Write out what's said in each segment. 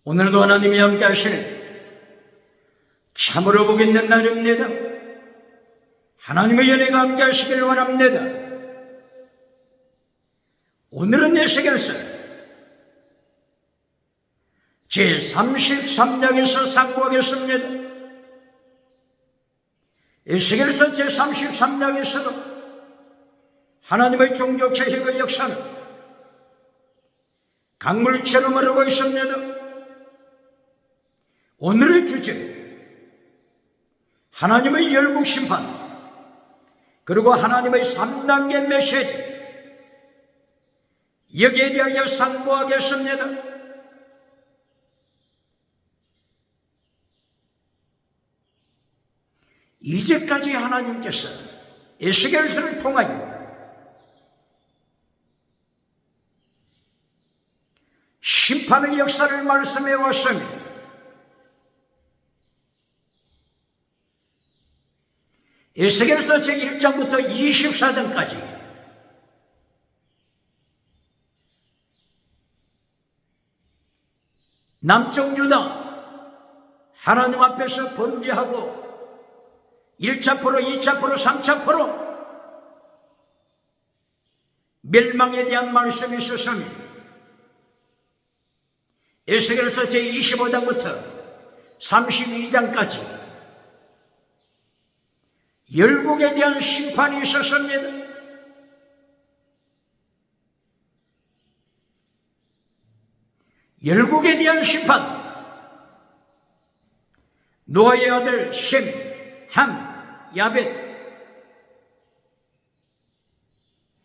오늘도 하나님이 함께 하시는 참으로 복 있는 날입니다. 하나님의 연애가 함께 하시길 원합니다. 오늘은 에스겔서 제33장에서 상고하겠습니다. 에스겔서 제33장에서도 하나님의 종교 개혁의 역사는 강물처럼 흐르고 있습니다. 오늘의 주제, 하나님의 열국 심판, 그리고 하나님의 3단계 메시지, 여기에 대하여 상고하겠습니다. 이제까지 하나님께서 에스겔서를 통하여 심판의 역사를 말씀해 왔습니다. 에스겔서 제1장부터 24장까지 남쪽 유다 하나님 앞에서 범죄하고 1차 포로, 2차 포로, 3차 포로 멸망에 대한 말씀이 있었습니다. 에스겔서 제25장부터 32장까지 열국에 대한 심판이 있었습니다. 열국에 대한 심판, 노아의 아들 셈, 함, 야벳,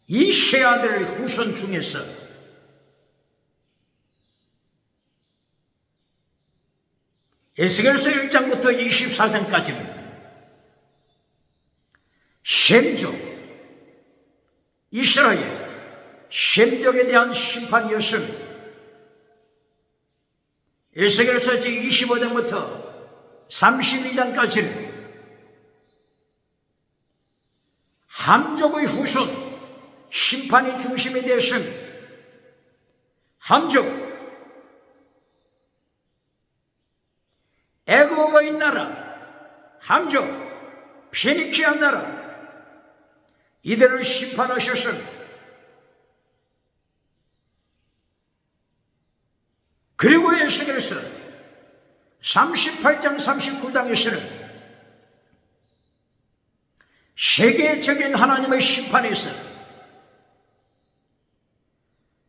이 세 아들의 후손 중에서 에스겔서 1장부터 24장까지는 셈족, 이스라엘, 셈족에 대한 심판이었습니다. 에스겔서 제25장부터 32장까지는 함족의 후손, 심판이 중심이 되었습니다. 함족, 애국의 나라, 함족, 페니키아 나라, 이들을 심판하셨습니다. 그리고 에스겔서 38장 39장에서는 세계적인 하나님의 심판에서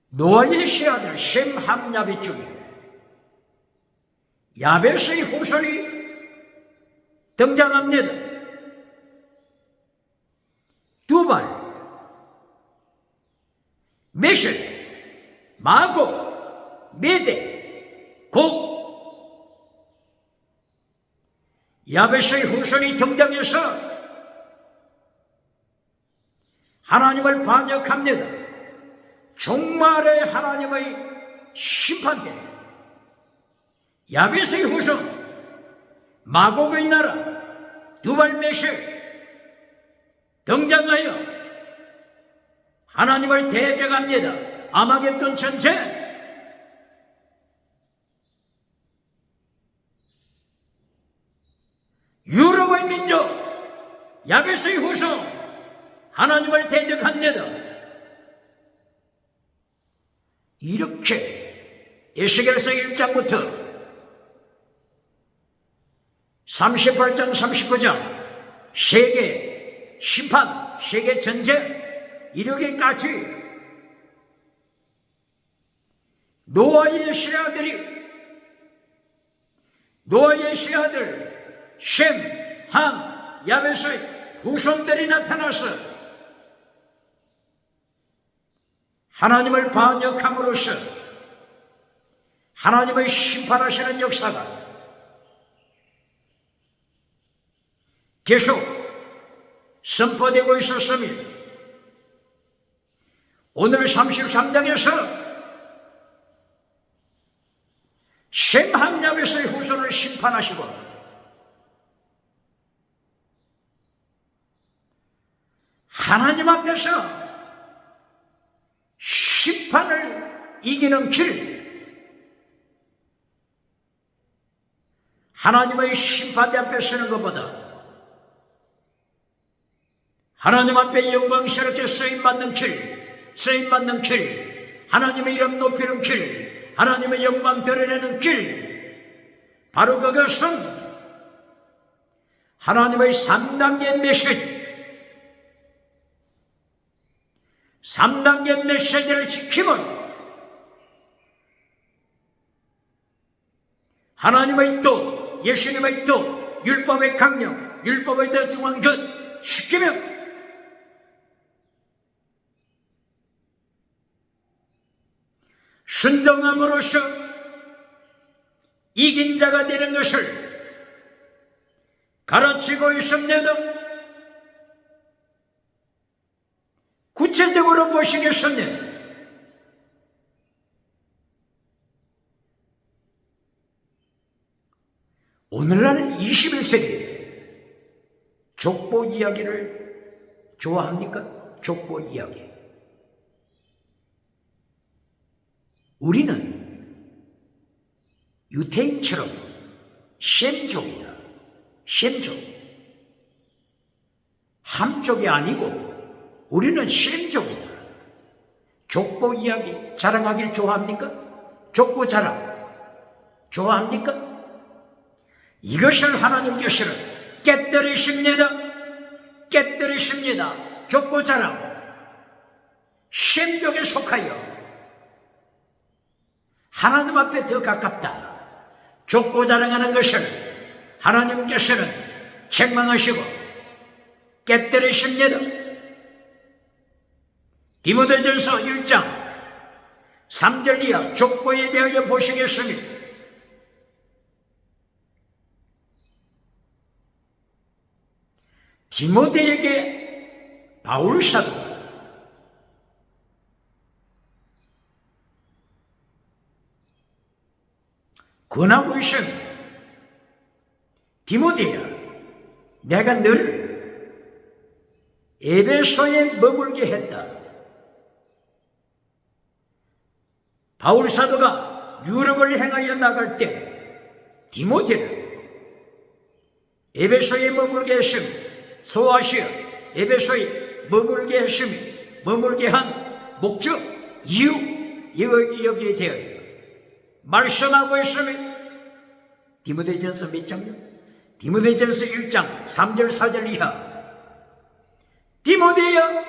노아의 세 아들 셈, 함, 야벳 중에 야벳의 후손이 등장합니다. 두발, 메셀, 마고, 메대, 곡, 야벳의 후손이 등장해서 하나님을 반역합니다. 종말의 하나님의 심판 때 야벳의 후손, 마곡의 나라, 두발, 메셀 등장하여 하나님을 대적합니다. 아마겟돈 전쟁. 유럽의 민족 야벳의 후손 하나님을 대적합니다. 이렇게 에스겔서 1장부터 38장 39장 세계 심판, 세계 전쟁 이르기까지 노아의 세 아들 셈, 함, 야벳의 후손들이 나타나서 하나님을 반역함으로써 하나님의 심판하시는 역사가 계속 선포되고 있었습니다. 오늘 33장에서 셈, 함, 야벳의 후손을 심판하시고 하나님 앞에서 심판을 이기는 길, 하나님의 심판대 앞에 서는 것보다 하나님 앞에 영광스럽게 쓰임받는 길, 하나님의 이름 높이는 길, 하나님의 영광 드러내는 길, 바로 그것은 하나님의 3단계 메시지, 3단계 메시지를 지키면 하나님의 뜻, 예수님의 뜻, 율법의 강령, 율법의 더 중요한 것 시키면 순종함으로써 이긴 자가 되는 것을 가르치고 있습니다. 구체적으로 보시겠습니다. 오늘날 21세기 족보 이야기를 좋아합니까? 족보 이야기. 우리는 유태인처럼 셈족이다. 셈족. 함족이 아니고 우리는 셈족이다. 족보 이야기 자랑하길 좋아합니까? 족보 자랑 좋아합니까? 이것을 하나님께서는 깨뜨리십니다. 깨뜨리십니다. 족보 자랑. 셈족에 속하여 하나님 앞에 더 가깝다. 족보 자랑하는 것을 하나님께서는 책망하시고 깨뜨리십니다. 디모데전서 1장 3절 이하 족보에 대하여 보시겠습니다. 디모데에게 바울 사도가 권하고 있습니다. 디모데야, 내가 너를 에베소에 머물게 했다. 바울 사도가 유럽을 행하여 나갈 때 디모데를 에베소에 머물게 했습니다. 소아시아 에베소에 머물게 했습니다. 머물게 한 목적, 이유, 여기에 대하여 말씀하고 있습니다. 디모데전서 몇 장요? 디모데전서 1장 3절 4절 이하. 디모데여,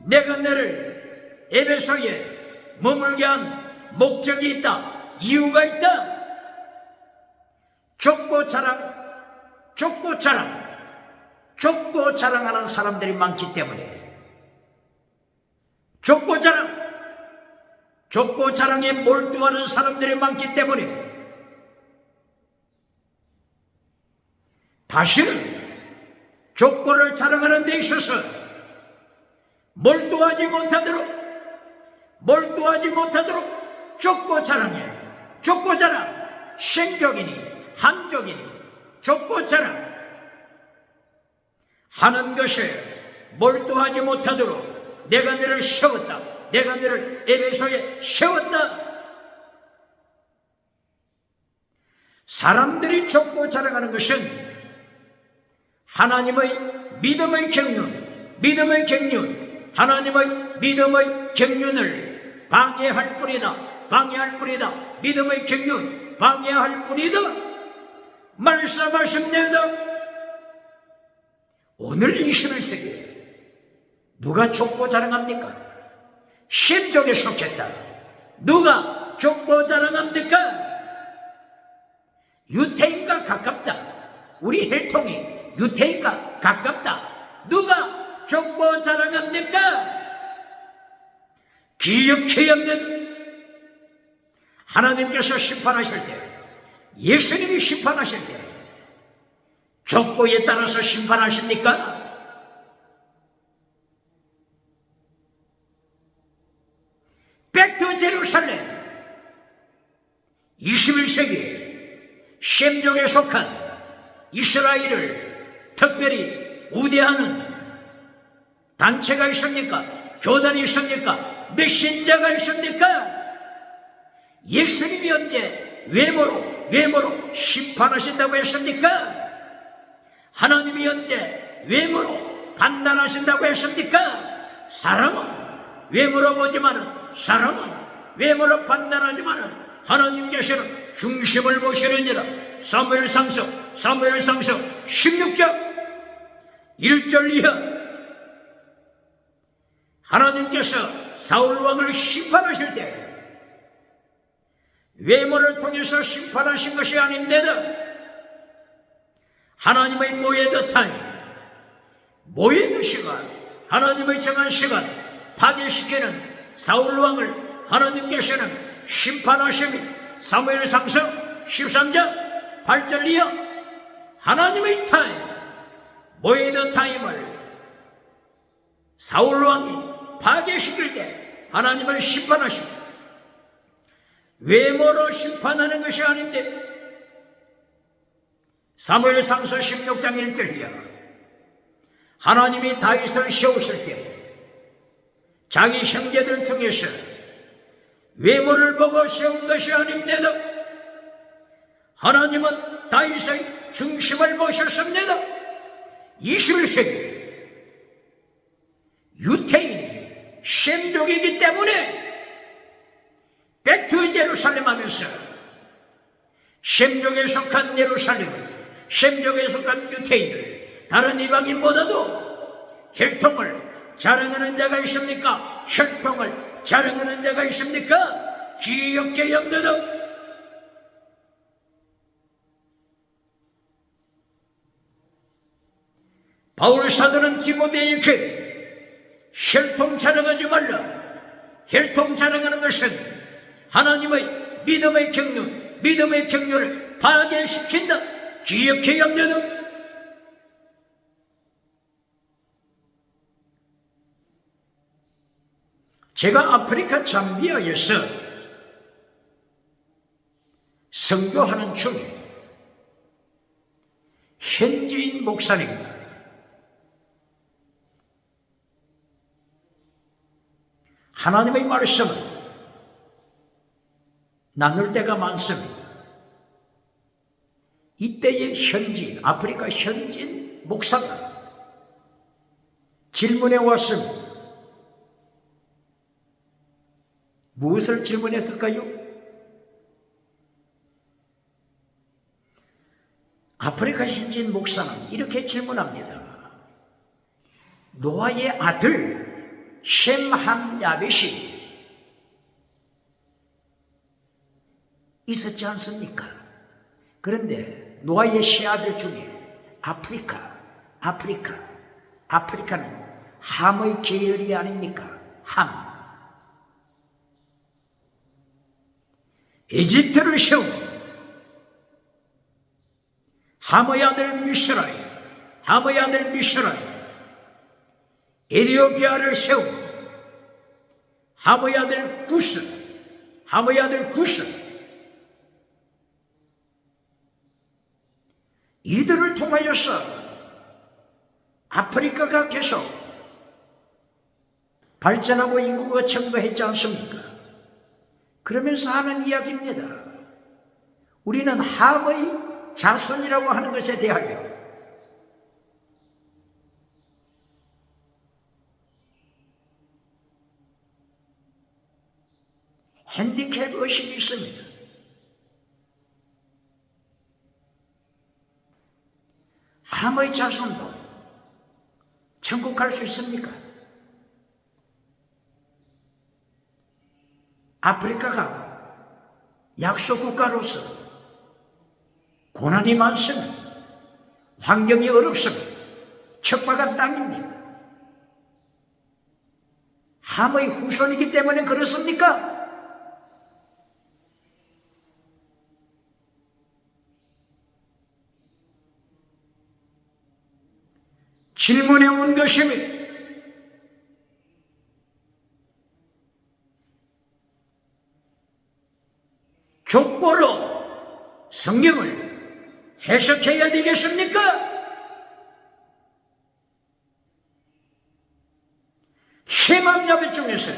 내가 너를 에베소에 머물게 한 목적이 있다. 이유가 있다. 족보 자랑하는 사람들이 많기 때문에 족보 자랑에 몰두하는 사람들이 많기 때문에 다시는 족보를 자랑하는 데 있어서 몰두하지 못하도록 족보 자랑, 생족이니 한족이니 족보 자랑 하는 것에 몰두하지 못하도록 내가 너를 세웠다. 내가 너를 에베소에 세웠다. 사람들이 족보 자랑하는 것은 하나님의 믿음의 경륜, 하나님의 믿음의 경륜을 방해할 뿐이다. 믿음의 경륜 방해할 뿐이다. 말씀하십니다. 오늘 21세기에 누가 족보 자랑합니까? 셈족에 속했다. 누가 족보 자랑합니까? 유태인과 가깝다. 우리 혈통이 유태인과 가깝다. 누가 족보 자랑합니까? 기억해야 없는 하나님께서 심판하실 때, 예수님이 심판하실 때 족보에 따라서 심판하십니까? 백투 제루살렘 21세기 셈족에 속한 이스라엘을 특별히 우대하는 단체가 있습니까? 교단이 있습니까? 메신저가 있습니까? 예수님이 언제 외모로 외모로 심판하신다고 했습니까? 하나님이 언제 외모로 판단하신다고 했습니까? 사람은 외모로 보지만은, 사람은 외모로 판단하지만은 하나님께서는 중심을 보시느니라. 사무엘상서 16장 1절 이하. 하나님께서 사울 왕을 심판하실 때 외모를 통해서 심판하신 것이 아닌데도 하나님의 모에드 타임, 모에드 시간, 하나님의 정한 시간 파괴시키는 사울 왕을 하나님께서는 심판하심이 사무엘상서 13장 8절 이하. 하나님의 타임, 모에드 타임을 사울 왕이 파괴시킬 때 하나님을 심판하십니다. 외모로 심판하는 것이 아닌데 사무엘상서 16장 1절이야. 하나님이 다윗을 세우실 때 자기 형제들 중에서 외모를 보고 세운 것이 아닌데도 하나님은 다윗의 중심을 보셨습니다. 21세기 유태인이 셈족이기 때문에 백투 예루살렘 하면서 셈족에 속한 예루살렘을, 셈족에 속한 유태인을 다른 이방인보다도 혈통을 자랑하는 자가 있습니까? 혈통을 자랑하는 자가 있습니까? 기억해 염려도. 바울 사도는 디모데에게 혈통 자랑하지 말라. 혈통 자랑하는 것은 하나님의 믿음의 경륜을 파괴시킨다. 기억해 염려도. 제가 아프리카 잠비아에서 선교하는 중에 현지인 목사님과 하나님의 말씀을 나눌 때가 많습니다. 이때의 현지인, 아프리카 현지인 목사가 질문해 왔습니다. 무엇을 질문했을까요? 아프리카 현지인 목사는 이렇게 질문합니다. 노아의 아들 셈함 야벳이 있었지 않습니까? 그런데 노아의 세 아들 중에 아프리카는 함의 계열이 아닙니까? 함. 에집트를 세운 함의 아들 미스라임, 에티오피아를 세운 함의 아들 구스, 이들을 통하여서 아프리카가 계속 발전하고 인구가 증가했지 않습니까? 그러면서 하는 이야기입니다. 우리는 함의 자손이라고 하는 것에 대하여 핸디캡 의식이 있습니다. 함의 자손도 천국 갈 수 있습니까? 아프리카가 약소 국가로서 고난이 많습니다. 환경이 어렵습니다. 척박한 땅입니다. 함의 후손이기 때문에 그렇습니까? 질문해 온 것입니다. 족보로 성경을 해석해야 되겠습니까? 셈함 야벳 중에서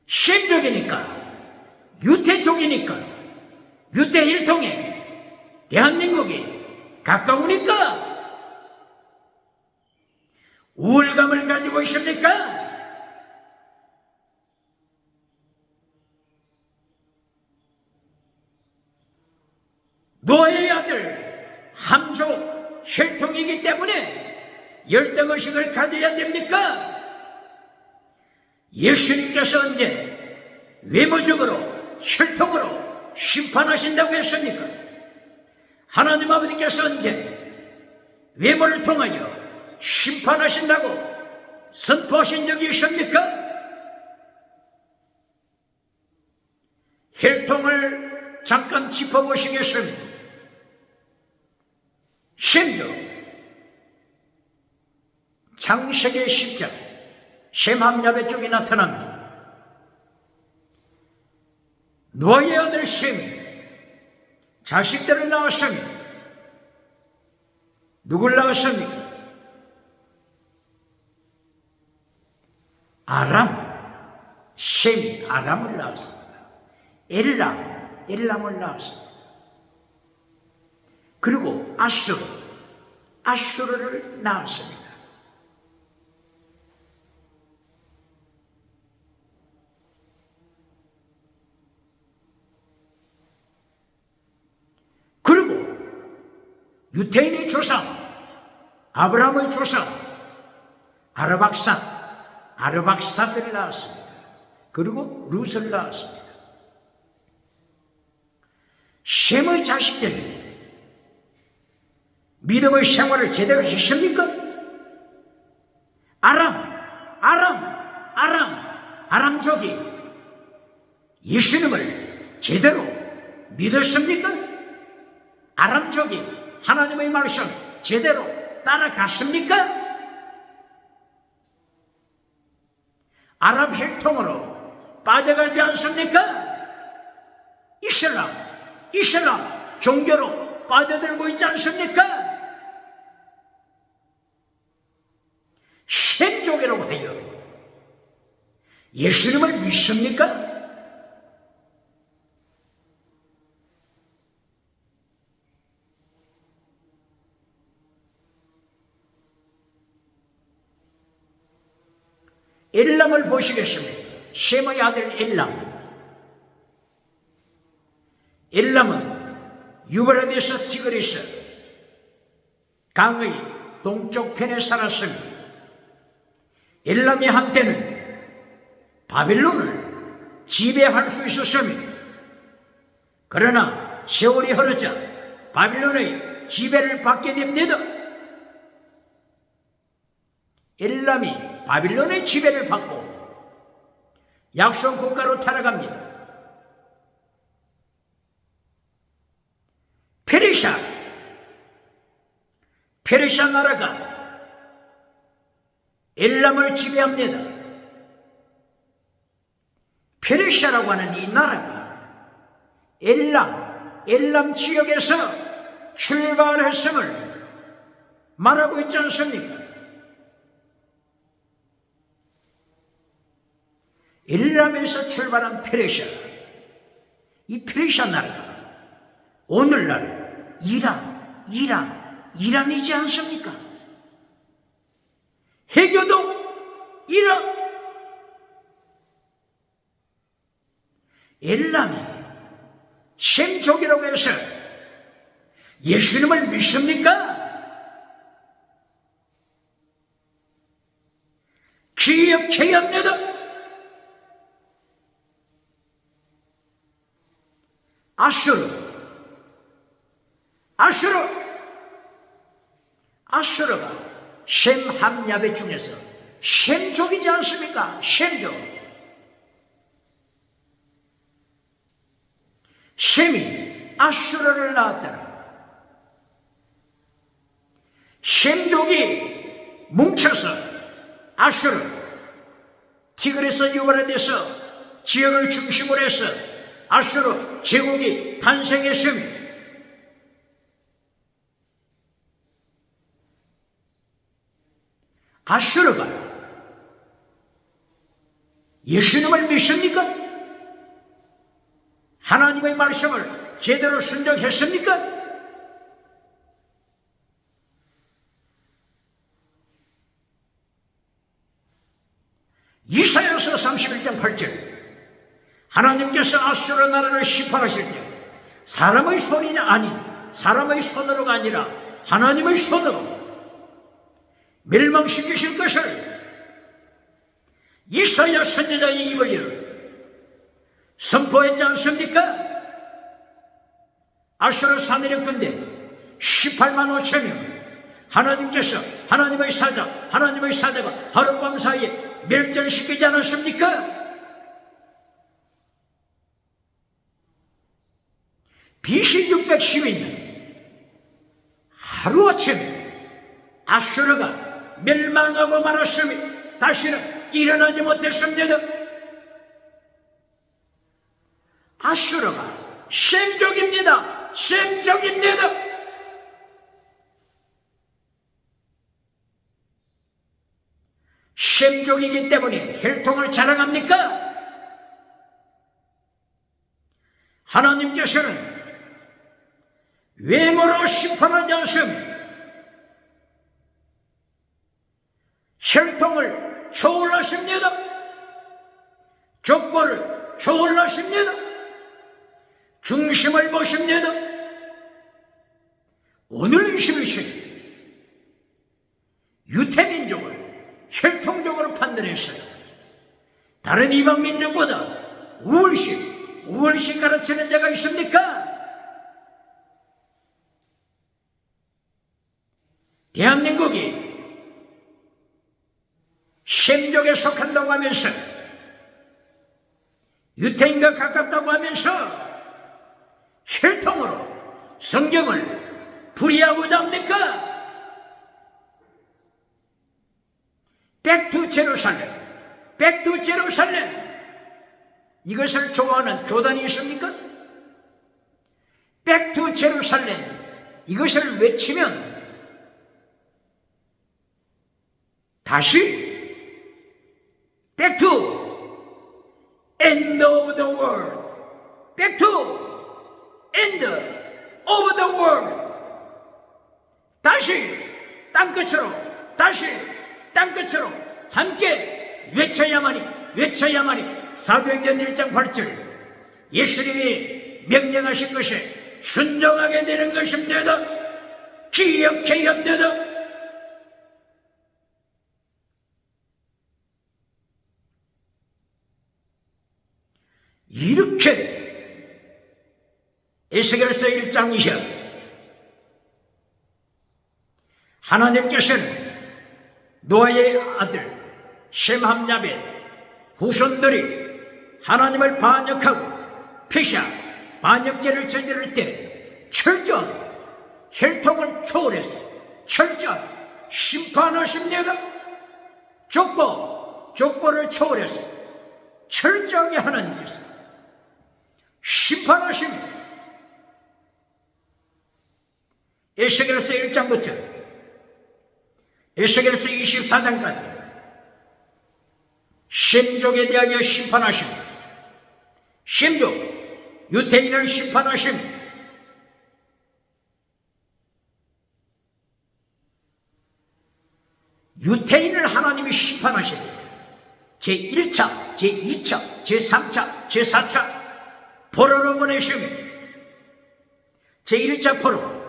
셈족이니까, 유태족이니까 유대 혈통에 대한민국이 가까우니까 우월감을 가지고 있습니까? 노아의 아들 함족 혈통이기 때문에 열등의식을 가져야 됩니까? 예수님께서 언제 외모적으로 혈통으로 심판하신다고 했습니까? 하나님 아버지께서 언제 외모를 통하여 심판하신다고 선포하신 적이 있습니까? 혈통을 잠깐 짚어보시겠습니다. 심지어 창세기 10장 셈함야벳 쪽에 나타납니다. 노아의 아들 셈이 자식들을 낳았습니다. 누굴 낳았습니까? 아람, 셈이 아람을 낳았습니다. 엘람을 낳았습니다. 그리고 아수르를 낳았습니다. 그리고 유태인의 조상, 아브라함의 조상, 아르박사스를 낳았습니다. 그리고 룻을 낳았습니다. 셈의 자식들이 믿음의 생활을 제대로 했습니까? 아람족이 예수님을 제대로 믿었습니까? 아람족이 하나님의 말씀 제대로 따라갔습니까? 아랍 혈통으로 빠져가지 않습니까? 이슬람 종교로 빠져들고 있지 않습니까? 셈족이라고 하여 예수님을 믿습니까? 엘람을 보시겠습니다. 셈의 아들 엘람은 유브라데스 티그리스 강의 동쪽 편에 살았습니다. 엘람이 한때는 바빌론을 지배할 수 있었습니다. 그러나 세월이 흐르자 바빌론의 지배를 받게 됩니다. 엘람이 바빌론의 지배를 받고 약속 국가로 타락합니다. 페르시아 나라가 엘람을 지배합니다. 페르시아라고 하는 이 나라가 엘람 지역에서 출발했음을 말하고 있지 않습니까? 엘람에서 출발한 페르시아, 이 페르시아 나라가 오늘날 이란이지 않습니까? 해교도 이란. 엘람이 셈족이라고 해서 예수님을 믿습니까? 기억해야 합니다. 아수르가 셈함야벳 중에서 셈족이지 않습니까? 셈족. 셈이 아수르를 낳았다라. 셈족이 뭉쳐서 아수르, 티그리스 유브라데스 지역을 중심으로 해서 아수르 제국이 탄생했습니다. 아수르가 예수님을 믿습니까? 하나님의 말씀을 제대로 순종했습니까? 이사야서 31장 8절, 하나님께서 아수르 나라를 심판하실 때 사람의 손이 아닌 사람의 손으로가 아니라 하나님의 손으로 멸망시키실 것을 이사야 선지자의 입을 열어 선포했지 않습니까? 아수르 사내력 군대 18만 5천 명, 하나님께서 하나님의 사자가 하룻밤 사이에 멸절시키지 않았습니까? BC 612년 하루아침에 아수르가 멸망하고 말았으니 다시는 일어나지 못했습니다. 아수르가 셈족입니다. 셈족입니다. 셈족이기 때문에 혈통을 자랑합니까? 하나님께서는 외모로 심판하지 않습니다. 혈통을 초월하십니다. 족보를 초월하십니다. 중심을 보십니다. 오늘 21세기 유태민족을 혈통적으로 판단했어요. 다른 이방민족보다 우월식 가르치는 자가 있습니까? 대한민국이 셈족에 속한다고 하면서 유태인과 가깝다고 하면서 혈통으로 성경을 불이하고자 합니까? 백투 제루살렘 이것을 좋아하는 교단이 있습니까? 백투 제루살렘 이것을 외치면 다시 Back to end of the world. Back to end of the world. 다시 땅끝으로 함께 외쳐야만이 사도행전 1장 8절 예수님이 명령하신 것에 순종하게 되는 것입니다. 기억해야 합니다. 이렇게 에스겔서 1장 2절 하나님께서는 노아의 아들 셈함야벳 후손들이 하나님을 반역하고 피샤 반역죄를 저지를 때 철저한 혈통을 초월해서 철저한 심판하십니다. 족보를 초월해서 철저하게 하나님께서 심판하십니다. 에스겔서 1장부터 에스겔서 24장까지 셈족에 대하여 심판하십니다. 셈족, 유태인을 심판하십니다. 유태인을 하나님이 심판하십니다. 제1차, 제2차, 제3차, 제4차 포로로 보내십니다. 제1차 포로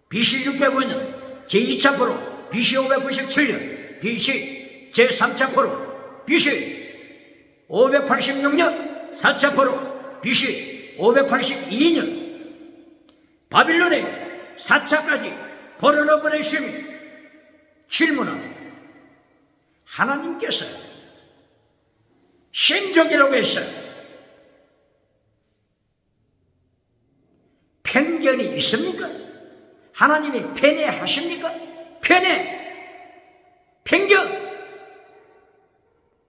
BC 605년, 제2차 포로 BC 597년, BC 제3차 포로 BC 586년, 4차 포로 BC 582년 바빌론에 4차까지 포로로 보내십니다. 질문은 하나님께서 셈족이라고 해서 편견이 있습니까? 하나님이 편애하십니까? 편견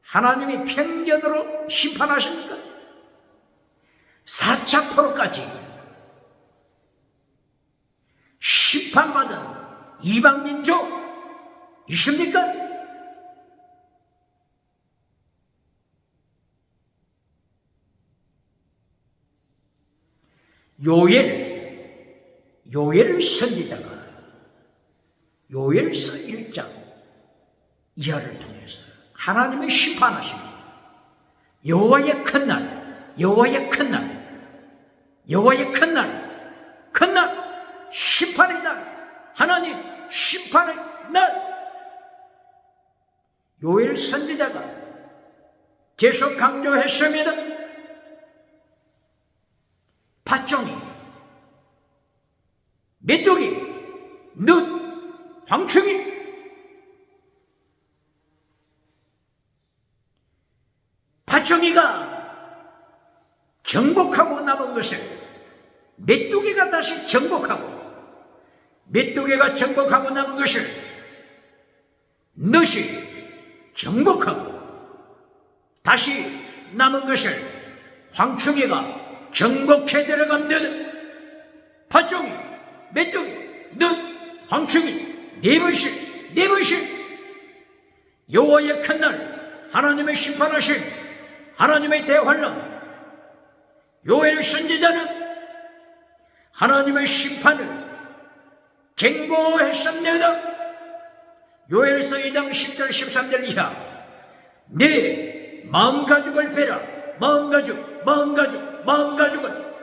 하나님이 편견으로 심판하십니까? 4차 포로까지 심판받은 이방민족 있습니까? 요엘 선지자가 요엘서 1장 이하를 통해서 하나님의 심판하십니다. 여호와의 큰 날, 여호와의 큰 날, 여호와의 큰 날, 큰 날, 심판의 날, 하나님 심판의 날. 요엘 선지자가 계속 강조했습니다. 팥종이, 메뚜기, 넛, 황충이, 팥종이가 정복하고 남은 것을 메뚜기가 다시 정복하고, 메뚜기가 정복하고 남은 것을 넛이 정복하고, 다시 남은 것을 황충이가 정복해 들어갑니다. 팥종이, 메뚜기, 넛, 황충이 네 번씩 여호와의 큰 날, 하나님의 심판하신 하나님의 대환란, 요엘 선지자는 하나님의 심판을 경고했습니다. 요엘서 2장 10절 13절 이하, 내 마음가죽을 빼라, 마음가죽을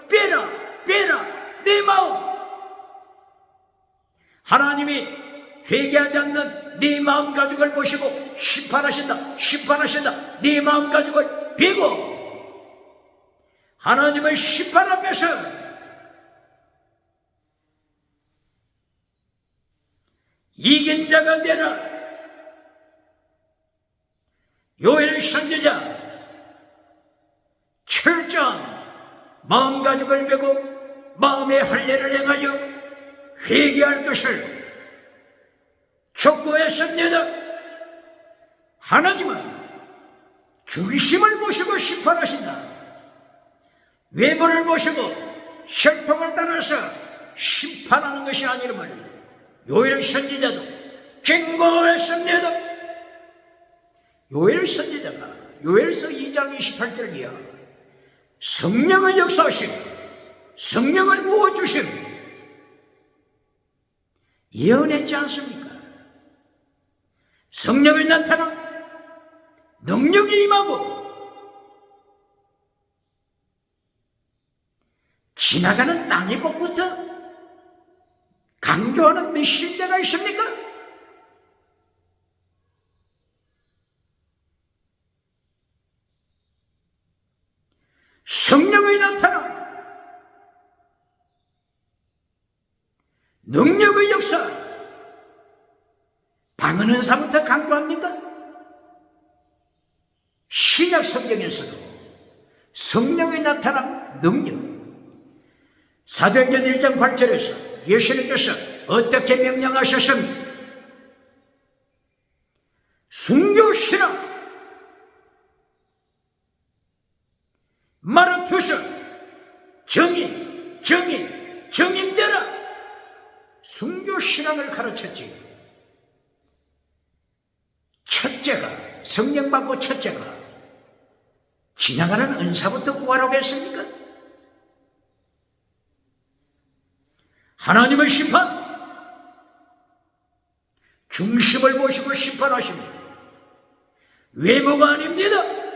빼라, 내 마음. 하나님이 회개하지 않는 네 마음가죽을 보시고 심판하신다. 네 마음가죽을 빼고 하나님의 심판 앞에서 이긴 자가 되라. 요엘 선지자 철저한 마음가죽을 베고 마음의 할례를 행하여 회개할 것을 촉구했습니다. 하나님은 중심을 보시고 심판하신다. 외모를 보시고 혈통을 따라서 심판하는 것이 아니름을 요엘 선지자도 경고했습니다. 요엘 선지자가 요엘서 2장 28절 이하, 성령의 역사하심, 성령을 부어주심 예언했지 않습니까? 성령이 나타나 능력이 임하고 지나가는 땅의 복부터 강조하는 메시지가 있습니까? 성령이 나타나 능력의 역사, 방언 은사부터 강조합니까? 신약 성경에서도 성령이 나타난 능력, 사도행전 1장 8절에서 예수님께서 어떻게 명령하셨습니까? 순교시라 마라투서 정인되라. 순교신앙을 가르쳤지. 첫째가, 성령 받고 첫째가 지나가는 은사부터 구하라고 했습니까? 하나님의 심판, 중심을 보시고 심판하십니다. 외모가 아닙니다.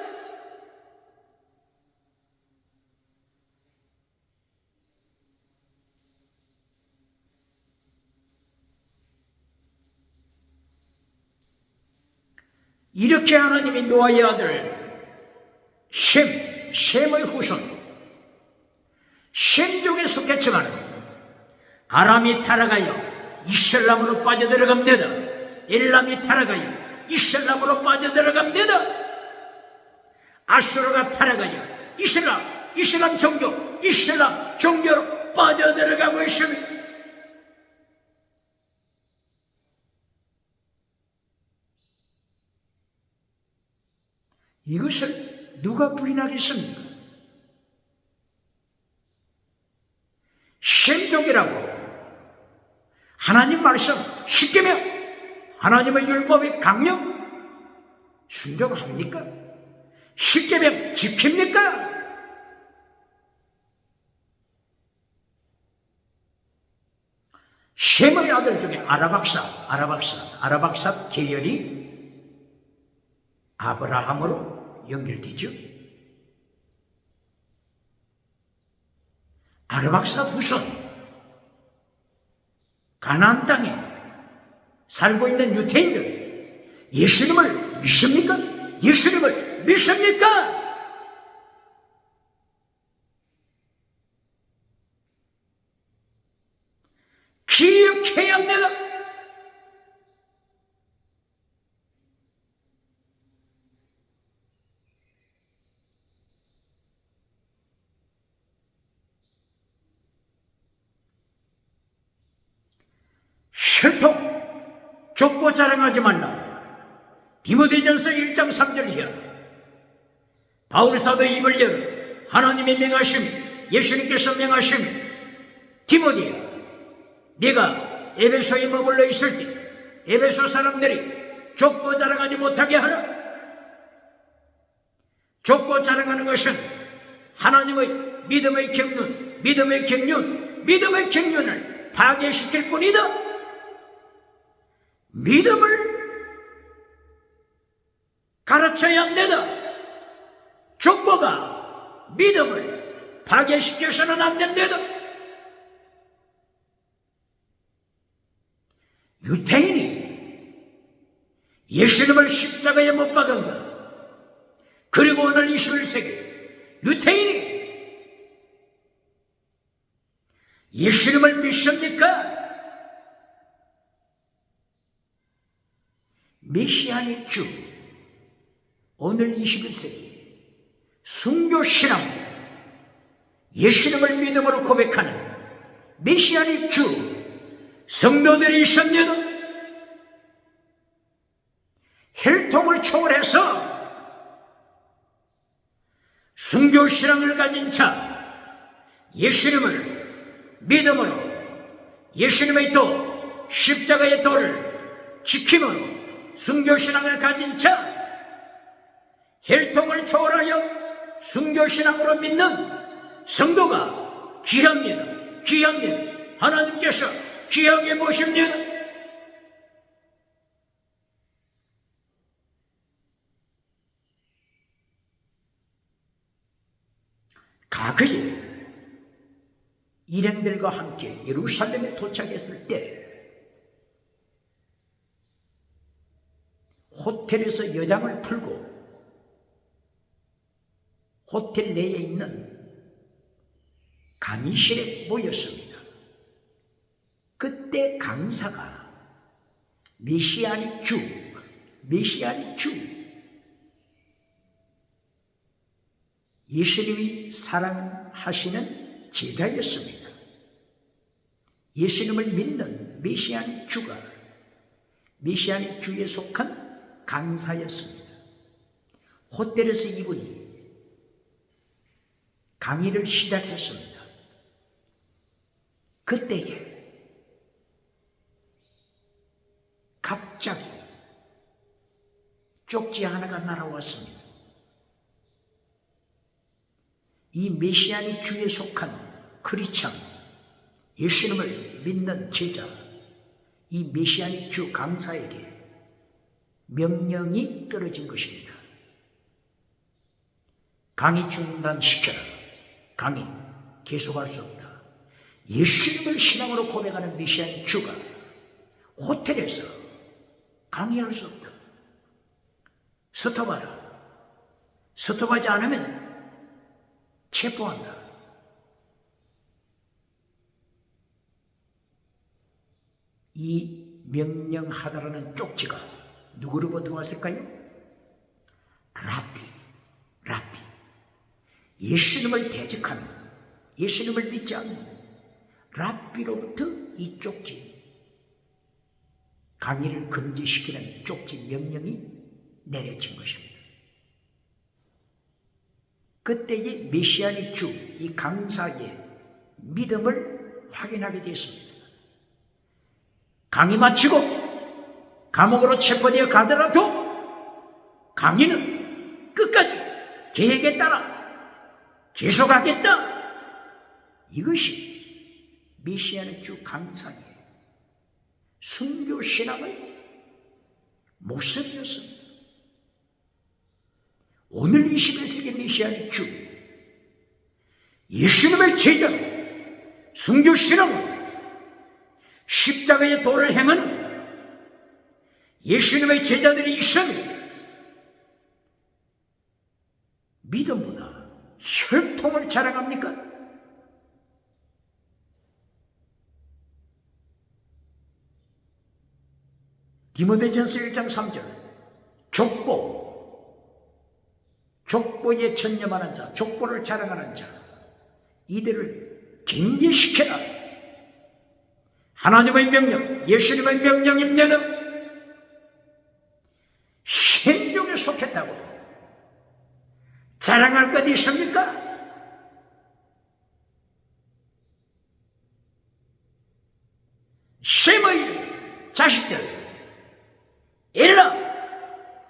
이렇게 하나님이 노아의 아들 셈의 후손, 셈족에 속했지만 아람이 타락하여 이슬람으로 빠져들어갑니다. 엘람이 타락하여 이슬람으로 빠져들어갑니다. 아수르가 타락하여 이슬람 종교로 빠져들어가고 있습니다. 이것을 누가 부인하겠습니까? 셈족이라고 하나님 말씀 십계명, 하나님의 율법의 강령 순종합니까? 십계명 지킵니까? 셈의 아들 중에 아라박사 계열이 아브라함으로 연결되죠. 아라박사 후손, 가나안 땅에 살고 있는 유대인들, 예수님을 믿습니까? 예수님을 믿습니까? 기억해야 합니다. 혈통, 족보 자랑하지 말라. 디모데전서 1장 3절 이하. 바울 사도 입을 열어 하나님의 명하심, 예수님께서 명하심, 디모데야, 네가 에베소에 머물러 있을 때 에베소 사람들이 족보 자랑하지 못하게 하라. 족보 자랑하는 것은 하나님의 믿음의 경륜을 파괴시킬 뿐이다. 믿음을 가르쳐야 합니다. 족보가 믿음을 파괴시켜서는 안 된다. 유태인이 예수님을 십자가에 못 박은 것, 그리고 오늘 21세기 유태인이 예수님을 믿습니까? 메시아의 주, 오늘 21세기 순교신앙, 예수님을 믿음으로 고백하는 메시아의 주 성도들이 있습니다. 혈통을 초월해서 순교신앙을 가진 자, 예수님을 믿음으로, 예수님의 도, 십자가의 도를 지킴으로 순교신앙을 가진 자, 혈통을 초월하여 순교신앙으로 믿는 성도가 귀합니다. 하나님께서 귀하게 보십니다. 가그에 일행들과 함께 예루살렘에 도착했을 때 호텔에서 여장을 풀고 호텔 내에 있는 강의실에 모였습니다. 그때 강사가 메시아의 주, 예수님이 사랑하시는 제자였습니다. 예수님을 믿는 메시아의 주가 메시아의 주에 속한 강사였습니다. 호텔에서 이분이 강의를 시작했습니다. 그때에 갑자기 쪽지 하나가 날아왔습니다. 이 메시아의 주에 속한 크리스찬, 예수님을 믿는 제자, 이 메시아의 주 강사에게 명령이 떨어진 것입니다. 강의 중단시켜라. 강의 계속할 수 없다. 예수님을 신앙으로 고백하는 메시아의 주가 호텔에서 강의할 수 없다. 스톱하라. 스톱하지 않으면 체포한다. 이 명령하다라는 쪽지가 누구로부터 왔을까요? 라비. 예수님을 대적하는, 예수님을 믿지 않는 라비로부터 이 쪽지, 강의를 금지시키는 쪽지 명령이 내려진 것입니다. 그때의 메시아의 주, 이 강사의 믿음을 확인하게 되었습니다. 강의 마치고 감옥으로 체포되어 가더라도 강의는 끝까지 계획에 따라 계속하겠다. 이것이 메시아의 주 강사의 순교신앙의 모습이었습니다. 오늘 21세기 메시아의 주 예수님의 제자로 순교신앙으로 십자가의 도를 행하는 예수님의 제자들이 있으니 믿음보다 혈통을 자랑합니까? 디모데전서 1장 3절 족보에 전념하는 자, 족보를 자랑하는 자, 이들을 경계시켜라. 하나님의 명령, 예수님의 명령입니다. 신족에 속했다고 자랑할 것 있습니까? 셈의 자식들 엘라,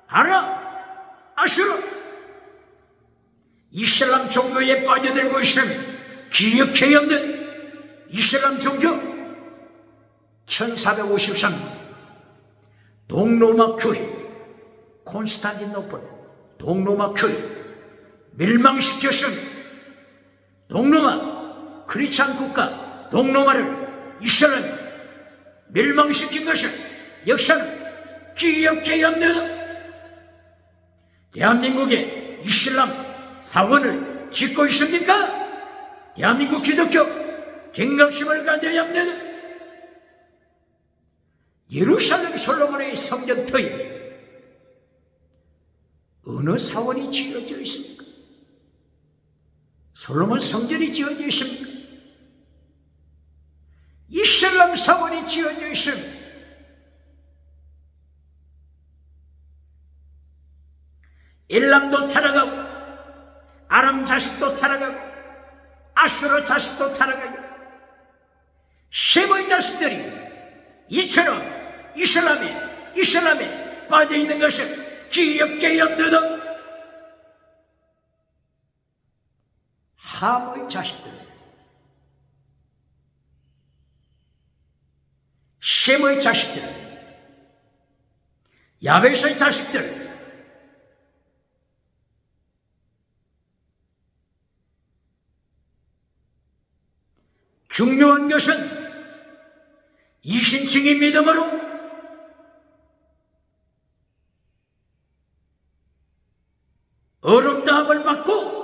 아나, 아슈르 이슬람 종교에 빠져들고 있으면 기억해야 없는 이슬람 종교 1453년 동로마 교회 콘스탄티노플 동로마 교회 멸망시켰으면 동로마 크리스찬 국가 동로마를 이스라엘 멸망시킨 것을 역사는 기억해야 합니다. 대한민국에 이슬람 사원을 짓고 있습니까? 대한민국 기독교 경각심을 가져야 합니다. 예루살렘 솔로몬의 성전터에 어느 사원이 지어져 있습니까? 솔로몬 성전이 지어져 있습니까? 이슬람 사원이 지어져 있습니다. 엘람도 타락하고 아람 자식도 타락하고 아수르 자식도 타락하고 셈의 자식들이 이처럼 이슬람에 빠져있는 것을 기억해야 합니다. 함의 자식들, 셈의 자식들, 야벳의 자식들, 중요한 것은 이신칭의 믿음으로 어렵다함을 받고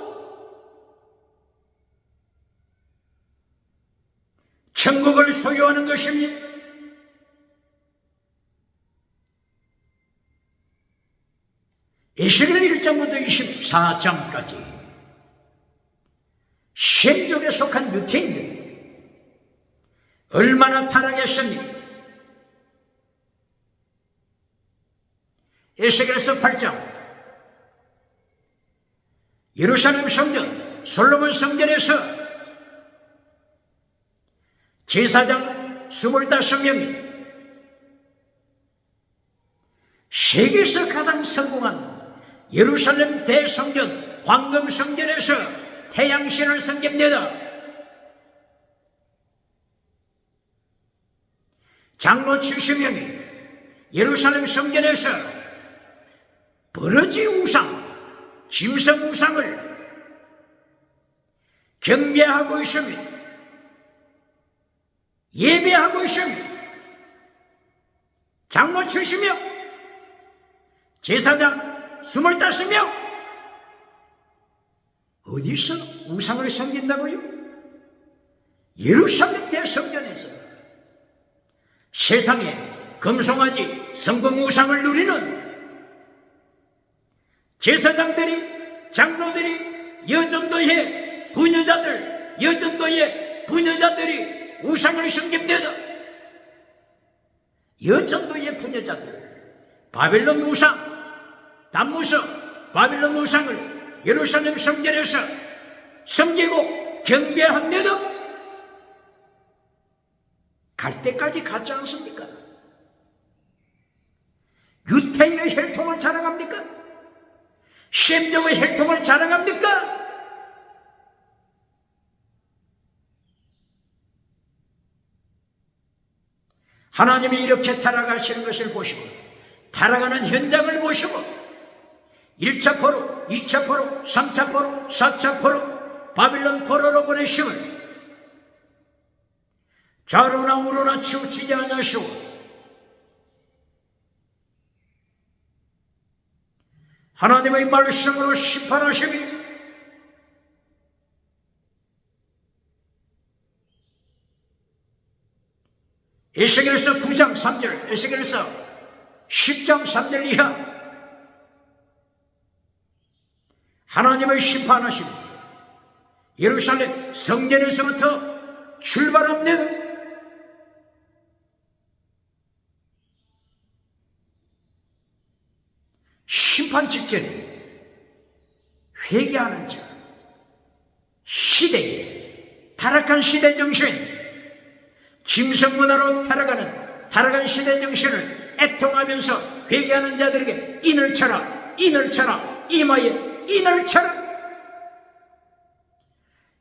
천국을 소유하는 것입니다. 에스겔 1장부터 24장까지 셈족에 속한 유태인들이 얼마나 타락했습니까? 에스겔서 8장 예루살렘 성전 솔로몬 성전에서 제사장 25명이 세계에서 가장 성공한 예루살렘 대성전 황금 성전에서 태양신을 섬깁니다. 장로 70명이 예루살렘 성전에서 버러지 우상, 짐승 우상을 경배하고 있습니다. 예배하고 있습니다. 장로 70명, 제사장 25명. 어디서 우상을 섬긴다고요? 예루살렘 대성전에서 세상에 금송아지 성공 우상을 누리는 제사장들이, 장로들이, 여전도의 부녀자들이 우상을 섬깁니다. 여전도의 부녀자들, 바벨론 우상, 남무서 바벨론 우상을 예루살렘 성전에서 섬기고 경배합니다. 갈 때까지 가지 않습니까? 유태인의 혈통을 자랑합니까? 셈족의 혈통을 자랑합니까? 하나님이 이렇게 타락하시는 것을 보시고 타락하는 현장을 보시고 1차 포로, 2차 포로, 3차 포로, 4차 포로, 바빌론 포로로 보내심을 좌로나 우로나 치우치지 않으시고 하나님의 말씀으로 심판하심이 에스겔서 9장 3절, 에스겔서 10장 3절 이하 하나님의 심판하심이 예루살렘 성전에서부터 출발합니다. 심판 직전에 회개하는 자, 시대에 타락한 시대 정신, 짐승문화로 타락한 시대 정신을 애통하면서 회개하는 자들에게 인을 쳐라, 인을 쳐라, 이마에 인을 쳐라.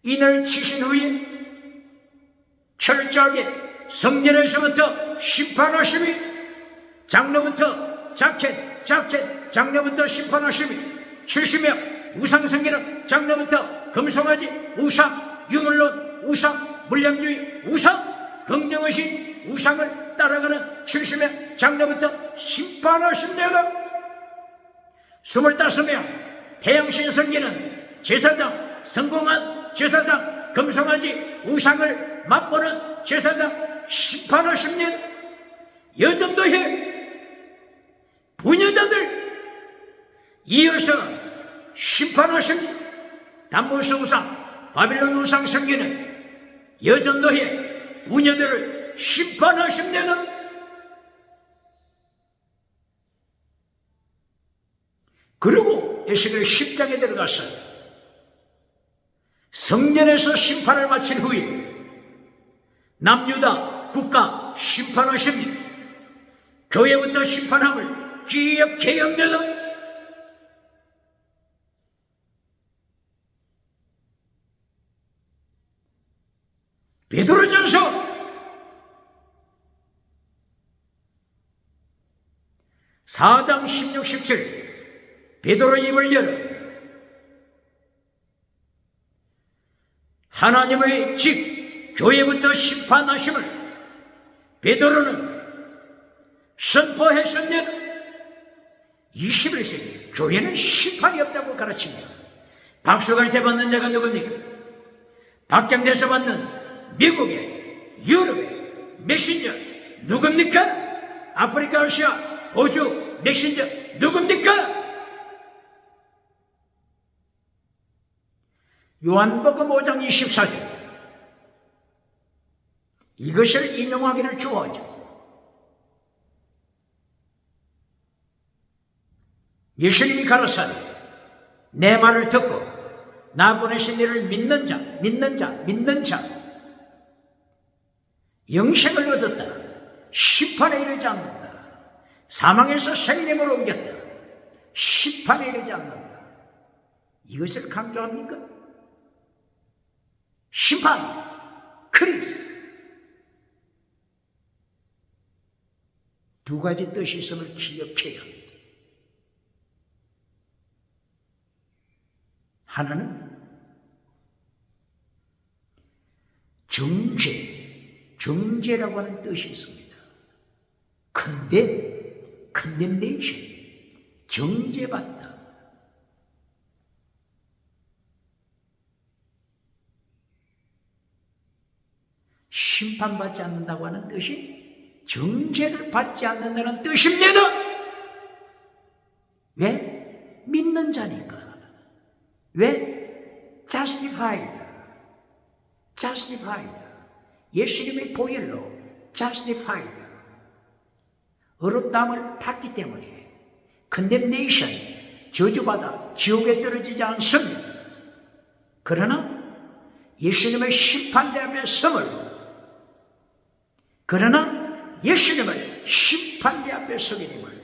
인을 치신 후에 철저하게 성전에서부터 심판하심이 장로부터 자켓, 장로부터 심판하심이 70명 우상성기는 장로부터 금송아지 우상, 유물론 우상, 물량주의 우상, 긍정의식 우상을 따라가는 70명 장로부터 심판하십니다. 25명 태양신 성기는 제사장, 성공한 제사장, 금송아지 우상을 맛보는 제사장 심판하십니다. 여전도회 부녀자들 이어서 심판하십니다. 담무스 우상, 바빌론 우상 성기는 여전도회 부녀들을 심판하십니다. 그리고 에스겔 10장에 들어가서 성전에서 심판을 마친 후에 남유다 국가 심판하십니다. 교회부터 심판함을 기억해야 합니다. 베드로전서 4장 16, 17 베드로 입을 열어 하나님의 집 교회부터 심판하심을 베드로는 선포했습니다. 21세기 교회는 심판이 없다고 가르칩니다. 박수갈대 받는 자가 누굽니까? 박장대서 받는 미국의 유럽의 메신저 누굽니까? 아프리카, 아시아, 호주 메신저 누굽니까? 요한복음 5장 24절 이것을 인용하기를 좋아하죠. 예수님이 가라사대 내 말을 듣고 나 보내신 이를 믿는 자 영생을 얻었다. 심판에 이르지 않는다. 사망에서 생명으로 옮겼다. 심판에 이르지 않는다. 이것을 강조합니까? 심판, 크리스 두 가지 뜻이 있음을 기억해야 합니다. 하나는 정죄라고 하는 뜻이 있습니다. condemnation, 정죄받다. 심판받지 않는다고 하는 뜻이 정죄를 받지 않는다는 뜻입니다. 왜? 믿는 자니까. 왜? justified. 예수님의 보혈로 justified. 어렵다함을 받기 때문에 condemnation, 저주받아 지옥에 떨어지지 않습니다. 그러나 예수님의 심판대 앞에 섬을 그러나 예수님을 심판대 앞에 서게 됨을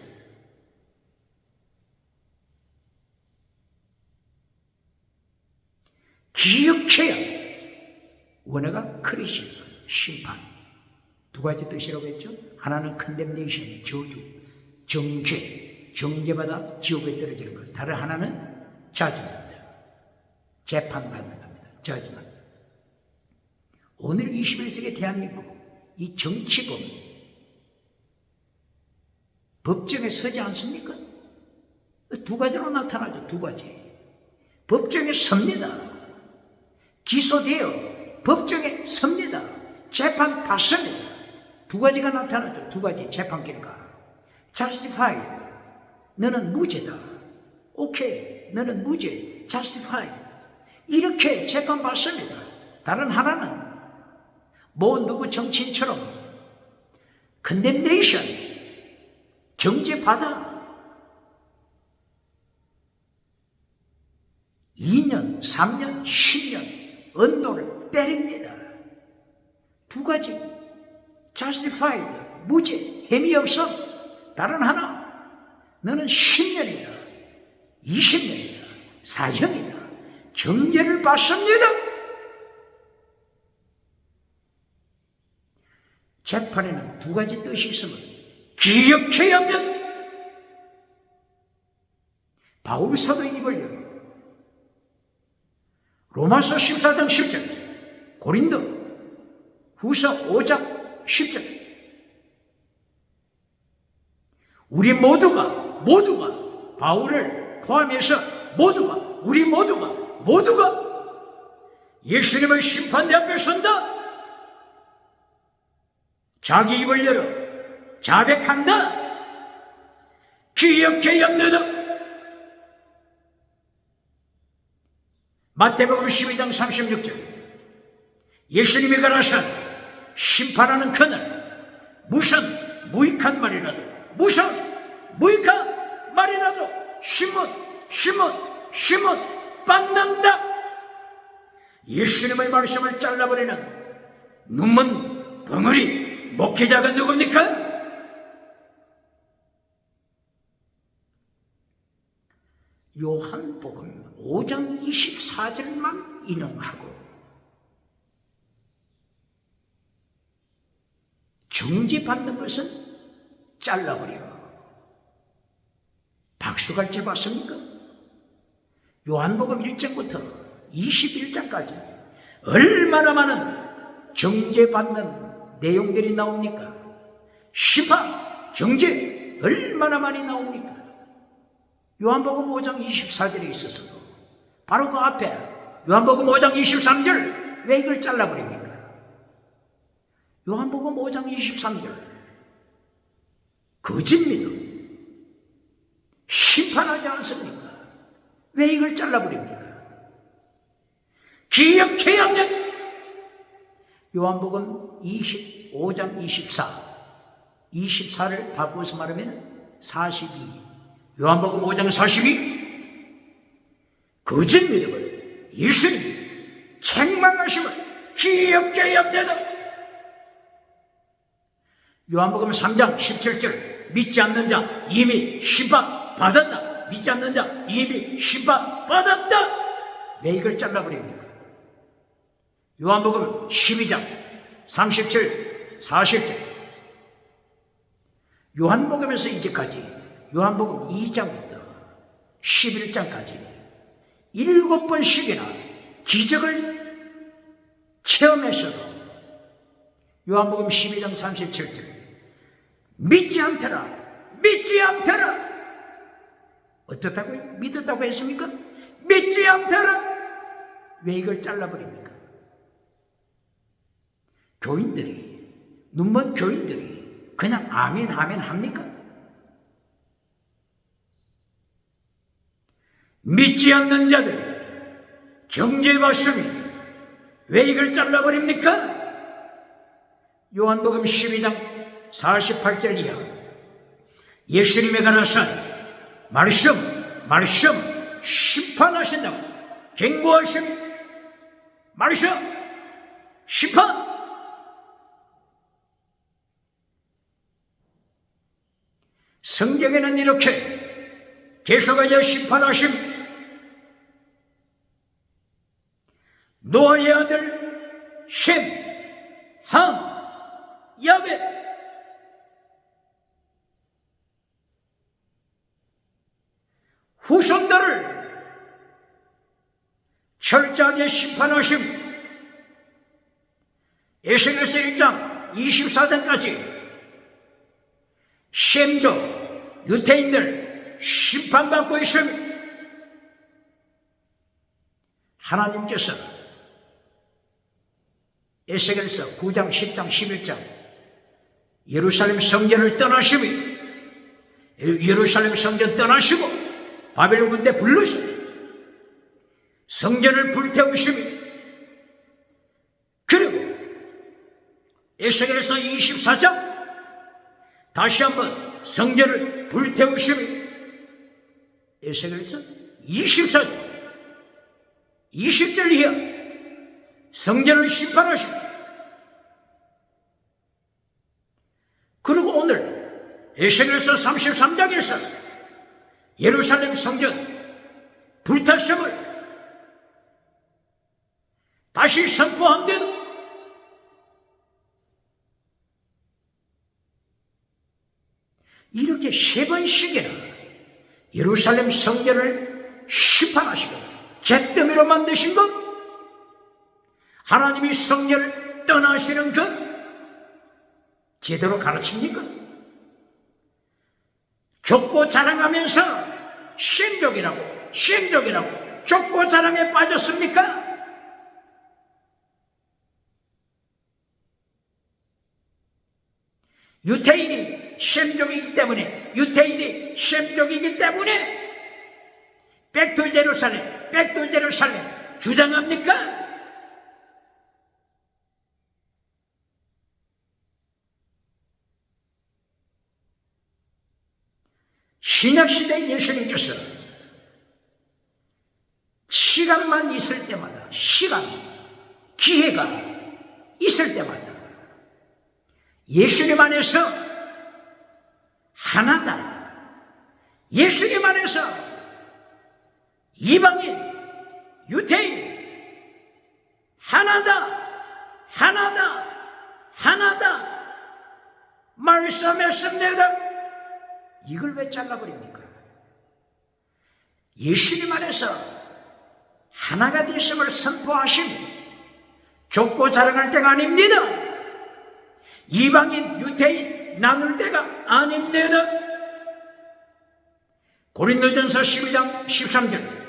기억해야 원어가 크리시스, 심판. 두 가지 뜻이라고 했죠. 하나는 condemnation, 저주, 정죄받아 지옥에 떨어지는 것. 다른 하나는 judgment, 재판받는 겁니다. judgment. 오늘 21세기 대한민국 이 정치범 법정에 서지 않습니까? 두 가지로 나타나죠. 두 가지. 법정에 섭니다. 기소되어 법정에 섭니다. 재판 받습니다. 두 가지가 나타나죠. 두 가지 재판 결과. justified, 너는 무죄다. 오케이, 너는 무죄. justified, 이렇게 재판 받습니다. 다른 하나는 누구 정치인처럼 condemnation, 정죄받아 2년, 3년, 10년 언도를 때립니다. 두 가지. justified, 무죄, 혐의 없어. 다른 하나, 너는 10년이다, 20년이다, 사형이다. 정죄를 받습니다. 재판에는 두 가지 뜻이 있으면 기억해야 합니다. 바울 사도인이 걸려 로마서 14장 10절, 고린도 후서 5장 10절. 우리 모두가 바울을 포함해서 우리 모두가 예수님의 심판대 앞에 선다. 자기 입을 열어 자백한다. 기억해야 합니다. 마태복음 12장 36절, 예수님이 가라사 심판하는 그날 무슨 무익한 말이라도 심은 받는다. 예수님의 말씀을 잘라버리는 눈먼 벙어리 목회자가 누굽니까? 요한복음 5장 24절만 인용하고 정죄받는 것은 잘라버려. 박수갈채 봤습니까? 요한복음 1장부터 21장까지 얼마나 많은 정죄받는 내용들이 나옵니까? 심판, 정죄 얼마나 많이 나옵니까? 요한복음 5장 24절에 있어서도 바로 그 앞에 요한복음 5장 23절 왜 이걸 잘라버립니까? 요한복음 5장 23절 거짓 심판하지 않습니까? 왜 이걸 잘라버립니까? 기억해야 합니다. 요한복음 25장 24를 바꿔서 말하면 42, 요한복음 5장 42, 거짓 믿음을 예수님 책망하심을 기억해야 합니다. 요한복음 3장 17절 믿지 않는 자 이미 심판받았다. 믿지 않는 자 이미 심판받았다. 왜 이걸 잘라버립니까? 요한복음 12장 37, 40절 요한복음에서 이제까지 요한복음 2장부터 11장까지 7번씩이나 기적을 체험해서도 요한복음 12장 37절 믿지 않더라. 어떻다고요? 믿었다고 했습니까? 믿지 않더라. 왜 이걸 잘라버립니까? 눈먼 교인들이 그냥 아멘 합니까? 믿지 않는 자들 정죄받으니 왜 이걸 잘라버립니까? 요한복음 12장 48절 이하 예수님의 가라사 말씀 심판하신다고 경고하심 말씀 심판. 성경에는 이렇게 계속하여 심판하심 노아의 아들 셈, 함, 야훼. 후손들을 철저하게 심판하심. 에스겔서 1장 24절까지 셈족 유대인들 심판받고 있습니다. 하나님께서 에스겔서 9장 10장 11장 예루살렘 성전을 떠나시며 예루살렘 성전 떠나시고 바벨론 군대 불르시고 성전을 불태우시며 그리고 에스겔서 24장 다시 한번 성전을 불태우시며 에스겔서 24장 20절 이하 성전을 심판하시고 그리고 오늘 에스겔서 33장에서 예루살렘 성전 불타심을 다시 선포한대도 이렇게 세 번씩이나 예루살렘 성전을 심판하시고 잿더미로 만드신 것, 하나님이 성전을 떠나시는 것 제대로 가르칩니까? 족보 자랑하면서 셈족이라고 족보 자랑에 빠졌습니까? 유대인이 셈족이기 때문에 백투 제루살렘 주장합니까? 신약시대 예수님께서 시간만 있을 때마다 기회가 있을 때마다 예수님 안에서 하나다. 예수님 안에서 이방인, 유대인 하나다. 말씀했습니다. 이걸 왜 잘라버립니까? 예수님 안에서 하나가 되심을 선포하시며 족보 자랑할 때가 아닙니다. 이방인, 유대인 나눌 때가 아닙니다. 고린도전서 12장 13절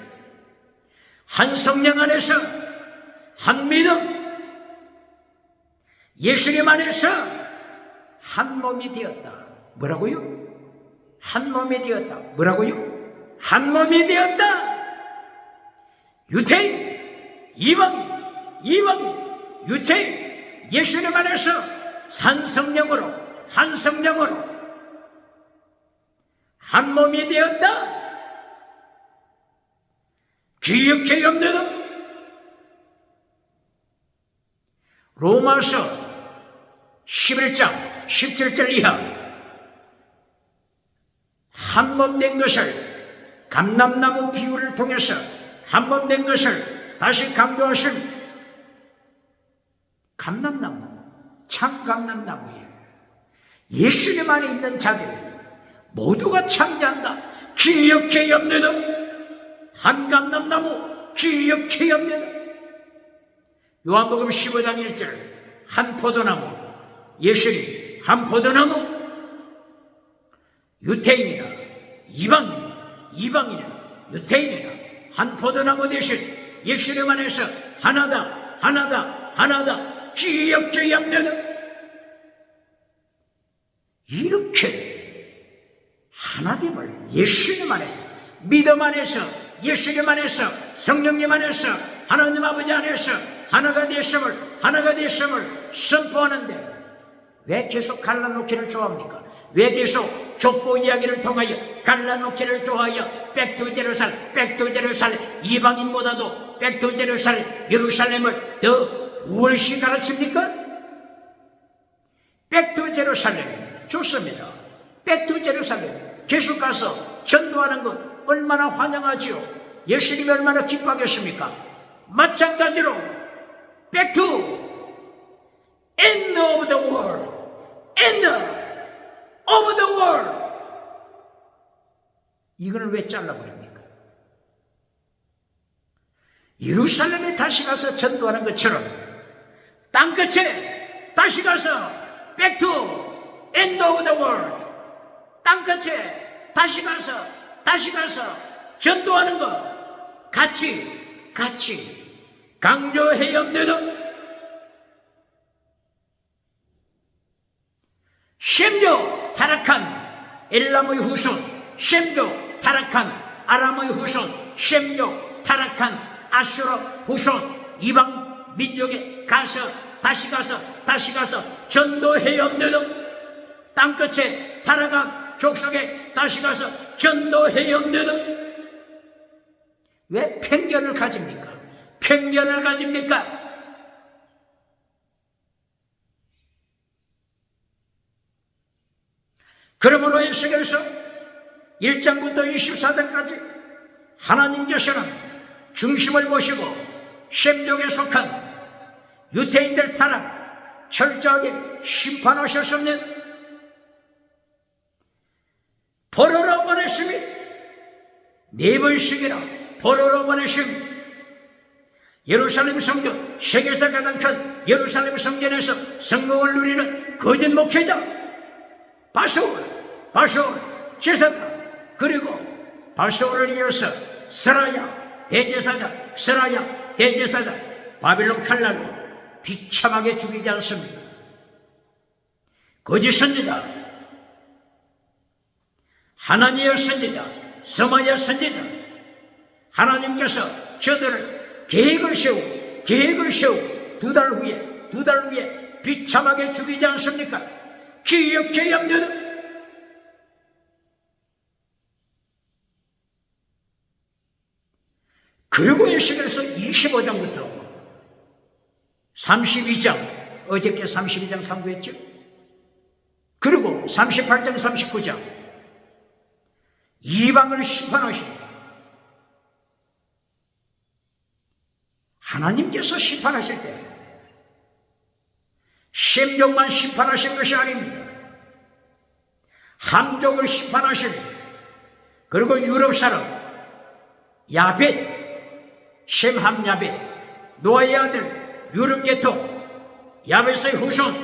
한 성령 안에서 한 믿음 예수님 안에서 한 몸이 되었다. 뭐라고요? 한 몸이 되었다. 뭐라고요? 한 몸이 되었다. 유대인, 이방인, 유대인 예수님 안에서 한 성령으로 한 몸이 되었다. 기억해 염려는 로마서 11장 17절 이하 한 몸 된 것을 감람나무 비유를 통해서 한 몸 된 것을 다시 강조하신 감람나무, 참 감람나무예요. 예수님 안에 있는 자들 모두가 창조한다. 기억해 염려는 한 감람나무 기억해 염려는 요한복음 15장 1절 한 포도나무 예수님 한 포도나무 유대인이나 이방인이나 유대인이나 한 포도나무 대신 예수님 안에서 하나다 기억해 염려는 이렇게 하나됨을 예수님 안에서 믿음 안에서 예수님 안에서 성령님 안에서 하나님 아버지 안에서 하나가 되심을 선포하는데 왜 계속 갈라놓기를 좋아합니까? 왜 계속 족보 이야기를 통하여 갈라놓기를 좋아하여 백투 제루살렘 이방인보다도 백투 제루살렘 예루살렘을 더 우월시 가르칩니까? 백투 제루살렘 좋습니다. 백투 제루살렘 계속 가서 전도하는 것 얼마나 환영하지요. 예수님이 얼마나 기뻐하겠습니까? 마찬가지로 백투 end of the world end of the world. 이걸 왜 잘라버립니까? 예루살렘에 다시 가서 전도하는 것처럼 땅끝에 다시 가서 back to end of the world, 땅끝에 다시 가서 전도하는 것 같이 강조해야 합니다. 셈조 타락한 엘람의 후손, 셈조 타락한 아람의 후손, 셈조 타락한 아수르 후손, 이방 민족에 다시 가서 전도해야 합니다. 땅끝에 타락한 족속에 다시 가서 전도해야 합니다. 왜 편견을 가집니까? 그러므로 에스겔서 1장부터 24장까지 하나님께서는 중심을 보시고 셈족에 속한 유대인들 타락 철저하게 심판하셨습니다. 보러로 보내심이 4번씩이나 보러로 보내심. 예루살렘 성전, 세계에서 가장 큰 예루살렘 성전에서 성공을 누리는 거짓 목회자 바소울 제사장, 그리고 바소울을 이어서 스라야 대제사장 바빌론 칼날로 비참하게 죽이지 않습니까? 거짓 선지자, 하나니의 선지자, 서마야 선지자, 하나님께서 저들을 계획을 세우고 2달 후에 비참하게 죽이지 않습니까? 기억해야 합니다. 그리고 에스겔서 25장부터 32장, 어저께 32장 상고했죠? 그리고 38장 39장 이방을 심판하십니다. 하나님께서 심판하실 때 셈족만 심판하신 것이 아닙니다. 함족을 심판하십니다. 그리고 유럽 사람 야벳, 셈함 야벳, 노아의 아들 유럽 계통 야벳의 후손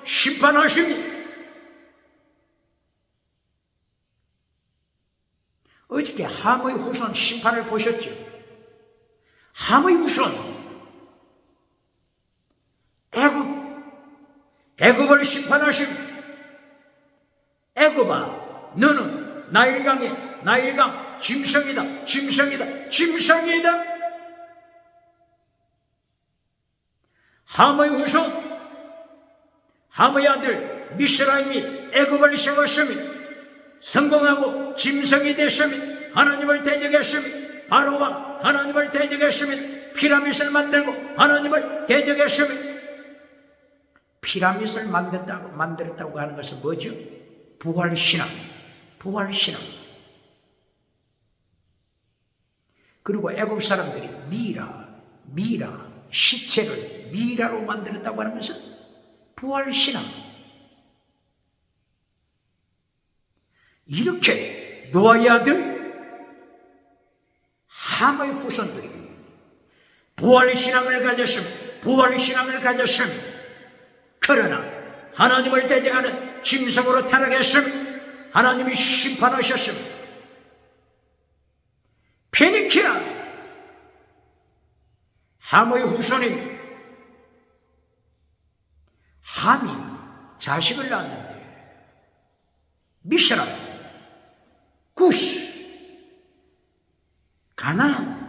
심판하십니다. 어저께 함의 후손 심판을 보셨죠? 함의 후손 애굽을 심판하십니다. 애굽아, 너는 나일강 짐승이다. 함의 후손, 함의 아들 미스라임이 애굽을 세웠습니다. 성공하고 짐승이 됐습니다. 하나님을 대적했습니다. 바로가 하나님을 대적했습니다. 피라밋을 만들고 하나님을 대적했습니다. 피라밋을 만들었다고 하는 것은 뭐죠? 부활신앙. 그리고 애굽 사람들이 미라, 시체를 미라로 만들었다고 하는 것은 부활신앙. 이렇게 노아의 아들 함의 후손들이 부활신앙을 가졌습니다. 그러나 하나님을 대적하는 짐승으로 타락했습니다. 하나님이 심판하셨습니다. 페니키아, 함의 후손인 함이 자식을 낳았는데 미스라, 구스, 가나안,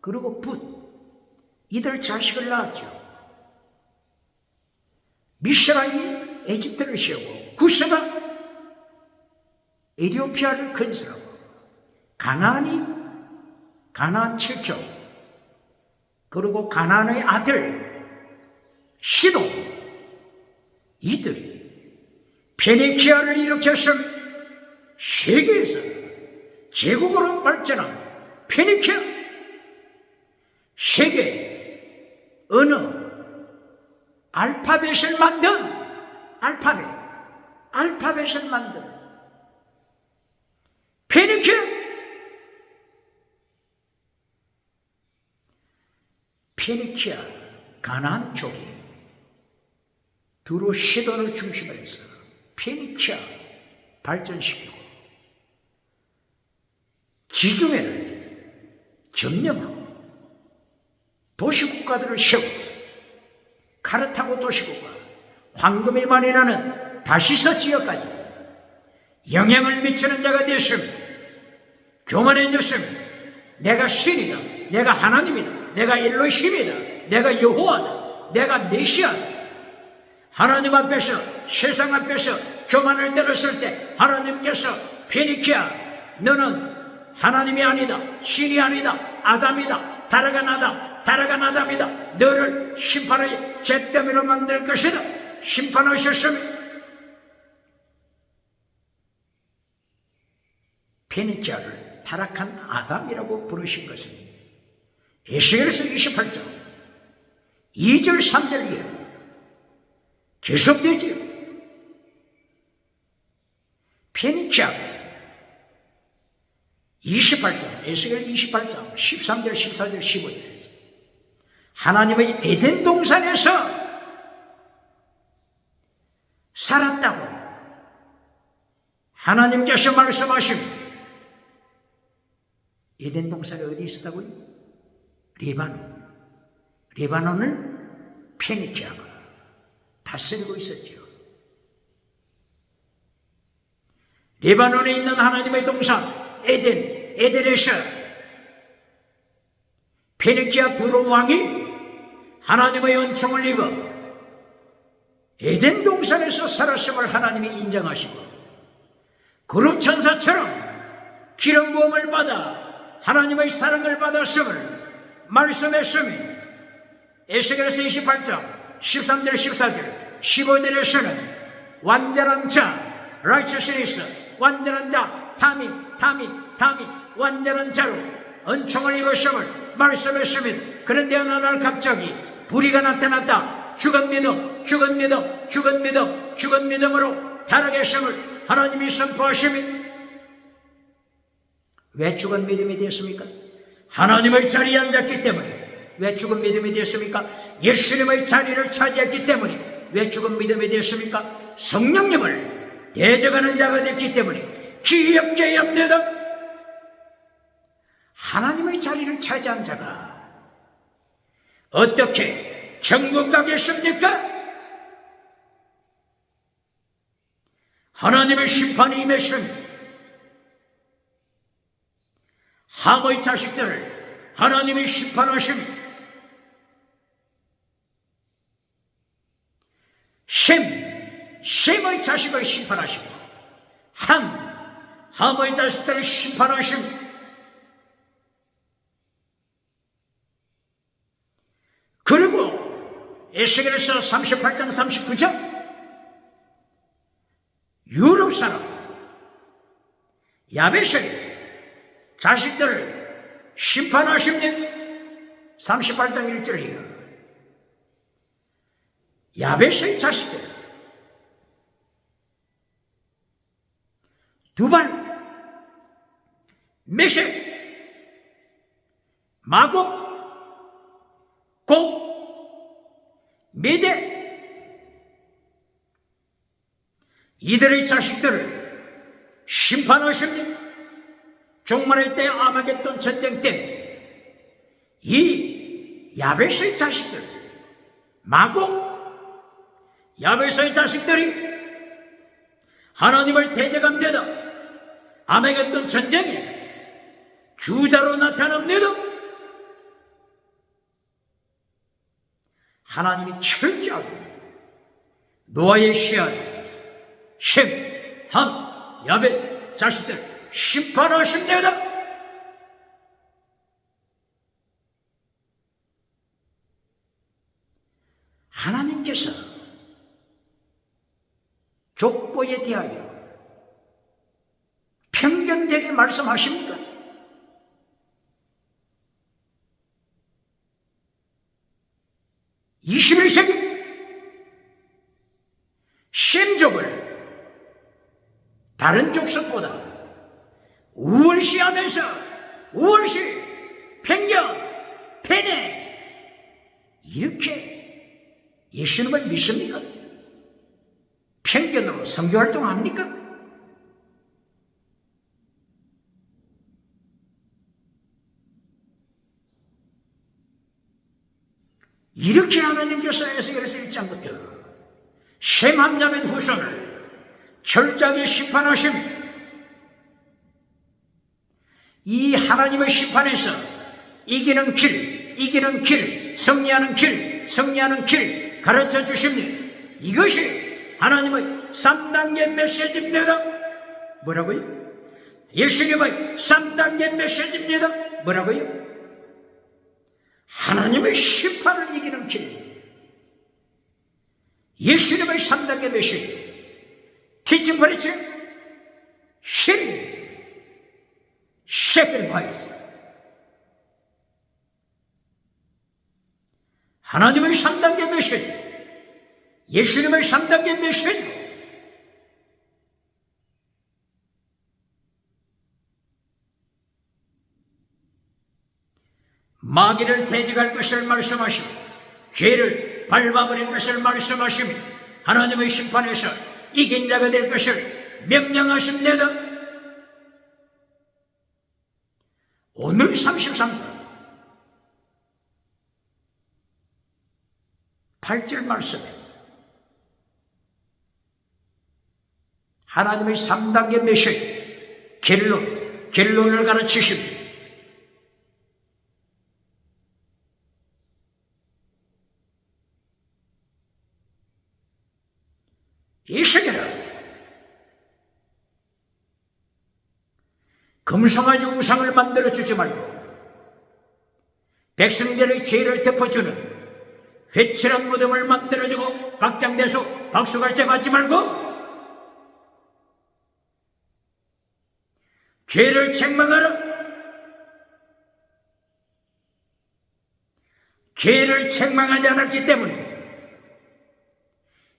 그리고 붓, 이들 자식을 낳았죠. 미스라임이 에집트를 세우고 구스가 에티오피아를 건설하고 가나안이 가나안 7족, 그리고 가나안의 아들 시돈, 이들이 페니키아를 일으켰습니다. 세계에서 제국으로 발전한 페니키아, 세계 어느 알파벳을 만든 알파벳을 만든 페니키아 가나안 쪽이 두로 시돈을 중심으로 해서 페니키아 발전시키고 지중해를 점령하고 도시국가들을 세우고 카르타고 도시국가, 황금이 많이 나는 다시서 지역까지 영향을 미치는 자가 되었으며 교만해졌으며 내가 신이다, 내가 하나님이다, 내가 엘로힘이다, 내가 여호와다, 내가 메시아다. 하나님 앞에서, 세상 앞에서 교만을 들었을 때 하나님께서 페니키아, 너는 하나님이 아니다, 신이 아니다, 아담이다, 다라간 아담이다, 너를 심판의 잿더미로 만들 것이다 심판하셨으며 페니키아를 타락한 아담이라고 부르신 것은 에스겔서 28장 2절 3절 이하 계속되지요. 페니키아가 28장, 에스겔 28장 13절 14절 15절 하나님의 에덴 동산에서 살았다고 하나님께서 말씀하십니다. 에덴 동산이 어디 있었다고요? 레바논을 페니키아가 다스리고 있었죠. 레바논에 있는 하나님의 동산 에덴에서 페니키아 두로 왕이 하나님의 은총을 입어 에덴 동산에서 살았음을 하나님이 인정하시고 구름 천사처럼 기름 부음을 받아 하나님의 사랑을 받았음을 말씀했으며 에스겔서 28장 13절 14절 15절에서는 완전한 자 righteousness 완전한 자 다밋 완전한 자로 은총을 입으심을 말씀했습니다. 그런데 어느 날 갑자기 불의가 나타났다. 죽은 믿음으로 타락했음을 하나님이 선포하시며 왜 죽은 믿음이 되었습니까? 하나님의 자리에 앉았기 때문에. 왜 죽은 믿음이 되었습니까? 예수님의 자리를 차지했기 때문에. 왜 죽은 믿음이 되었습니까? 성령님을 대적하는 자가 됐기 때문에. 기엽게 엽니다. 하나님의 자리를 차지한 자가 어떻게 천국 가겠습니까? 하나님의 심판이 임했습니다. 함의 자식들을 하나님이 심판하십니다. 셈의 자식을 심판하시고 함의 자식들을 심판하십니다. 그리고 에스겔서 38장 39절 유럽 사람 야베스의 자식들을 심판하십니다. 38장 1절이에요. 야베스의 자식들 두발, 메섹, 마곡, 곡, 메대 이들의 자식들을 심판하십니다. 종말의 때 아마겟돈 전쟁 때 이 야베스의 자식들 마곡 야베스의 자식들이 하나님을 대적합니다. 아마겟돈 전쟁에 주자로 나타납니다. 하나님이 철저하게 노아의 씨앗 셈, 함, 야벳 자식들 심판하십니다. 하나님께서 족보에 대하여 편견되게 말씀하십니까? (21세기) 다른 족속보다 우월시하면서 우월시, 편견, 편애 이렇게 예수님을 믿습니까? 편견으로 선교활동 합니까? 이렇게 하나님께서 에스겔서 1장부터 셈 한 자매 후손을 철저하게 심판하심, 이 하나님의 심판에서 이기는 길, 승리하는 길 가르쳐 주십니다. 이것이 하나님의 3단계 메시지입니다. 뭐라고요? 예수님의 3단계 메시지입니다. 뭐라고요? 하나님의 심판을 이기는 길. 예수님의 3단계 메시지. Teaching, preaching, healing, sacrifice. 하나님의 3단계 메시지. 예수님의 3단계 메시지. 마귀를 대적할 것을 말씀하시고 죄를 밟아버릴 것을 말씀하시며 하나님의 심판에서 이긴 자가 될 것을 명령하십니다. 오늘 33절 8절 말씀에 하나님의 3단계 메시지 결론을 가르치십니다. 에스겔아, 금송아지 우상을 만들어주지 말고 백성들의 죄를 덮어주는 회칠한 무덤을 만들어주고 박장대소 박수갈채 받지 말고 죄를 책망하라. 죄를 책망하지 않았기 때문에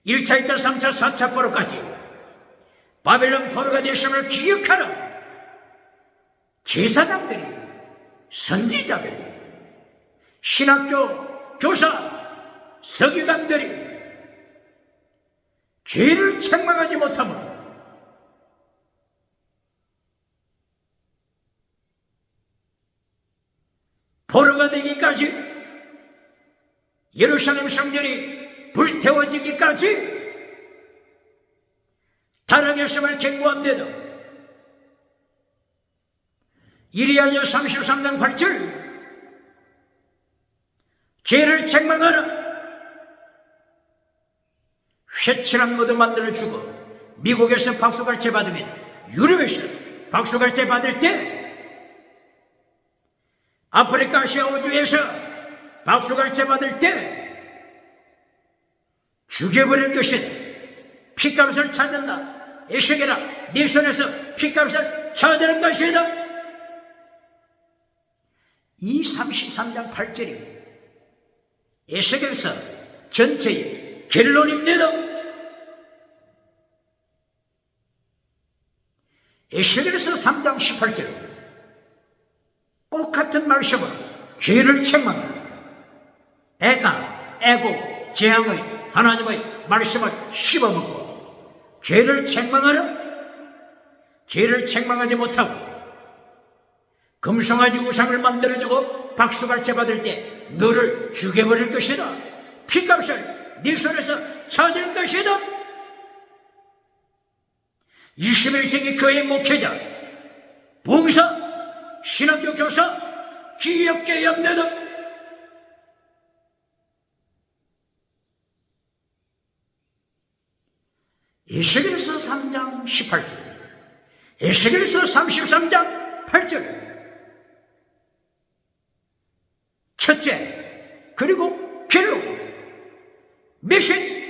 1차, 2차, 3차, 4차 포로까지 바벨론 포로가 되심을 기억하라. 제사장들이, 선지자들이, 신학교 교사, 서기관들이 죄를 책망하지 못하면 포로가 되기까지, 예루살렘 성전이 불태워지기까지 타락했음을 경고합니다. 이리하여 33장 8절 죄를 책망하라. 회칠한 무덤 만들어주고 미국에서 박수갈채 받으면 유럽에서 박수갈채 받을 때, 아프리카 아시아 호주에서 박수갈채 받을 때 죽여버릴 것이다. 피값을 찾는다. 에스겔아, 네 손에서 피값을 찾을 것이다. 이 33장 8절이 에스겔서 전체의 결론입니다. 에스겔서 3장 18절 똑같은 말씀으로 죄를 책망하라. 애가, 애고, 재앙의 하나님의 말씀을 씹어먹고 죄를 책망하라. 죄를 책망하지 못하고 금송아지 우상을 만들어주고 박수갈채 받을 때 너를 죽여버릴 것이다. 피값을 네 손에서 찾을 것이다. 21세기 교회 목회자, 봉사, 신학교 교사 기억해야 합니다. 에스겔서 3장 18절, 에스겔서 33장 8절. 첫째, 그리고 결론, 메시지.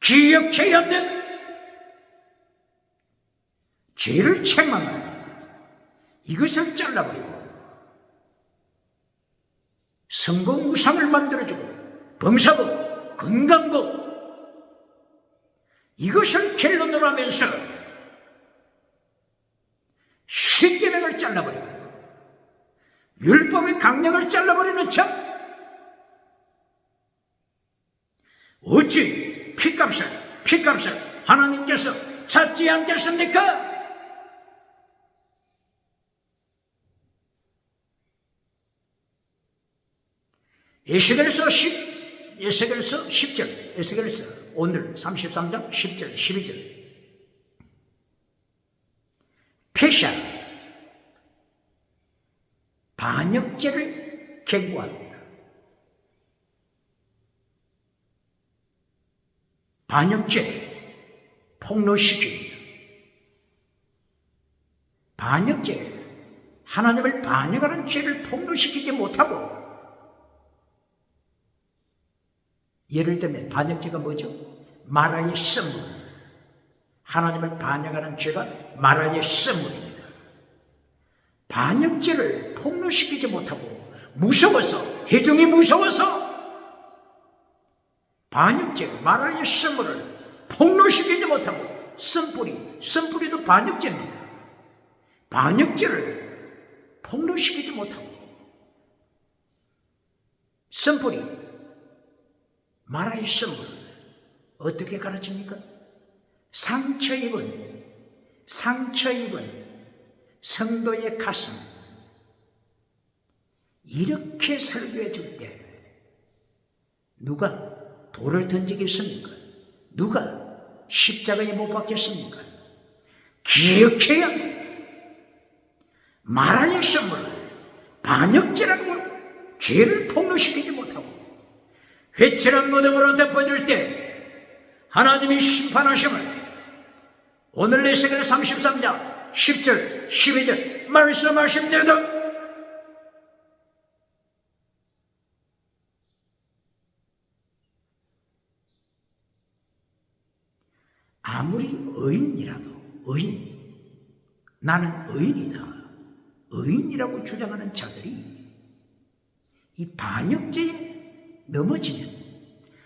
기억해야 하는 죄를 책망하라. 이것을 잘라버리고 성공 우상을 만들어주고 범사복, 건강복, 이것을 결론으로 하면서 십계명을 잘라버리고 율법의 강령을 잘라버리는 척 어찌 피값을 하나님께서 찾지 않겠습니까? 에스겔서 10절, 에스겔서 오늘 33장 10절, 12절. 페샤 반역죄를 경고합니다. 반역죄 폭로시킵니다. 반역죄, 하나님을 반역하는 죄를 폭로시키지 못하고, 예를 들면 반역죄가 뭐죠? 마라의 선물. 하나님을 반역하는 죄가 마라의 선물입니다. 반역죄를 폭로시키지 못하고 무서워서, 회중이 무서워서 반역죄, 마라의 선물을 폭로시키지 못하고 선뿌리도 반역죄입니다. 반역죄를 폭로시키지 못하고 선뿌리, 마라의 선물 어떻게 가르칩니까? 상처 입은 성도의 가슴, 이렇게 설교해 줄 때 누가 돌을 던지겠습니까? 누가 십자가에 못 박겠습니까? 기억해야 합니다. 마라의 선물, 반역죄라고 죄를 폭로시키지 못하고 회칠한 무덤으로 덮어줄 때 하나님이 심판하심을 오늘 에스겔 33장 10절 12절 말씀하십니다. 아무리 나는 의인이라고 주장하는 자들이 이 반역죄에 넘어지면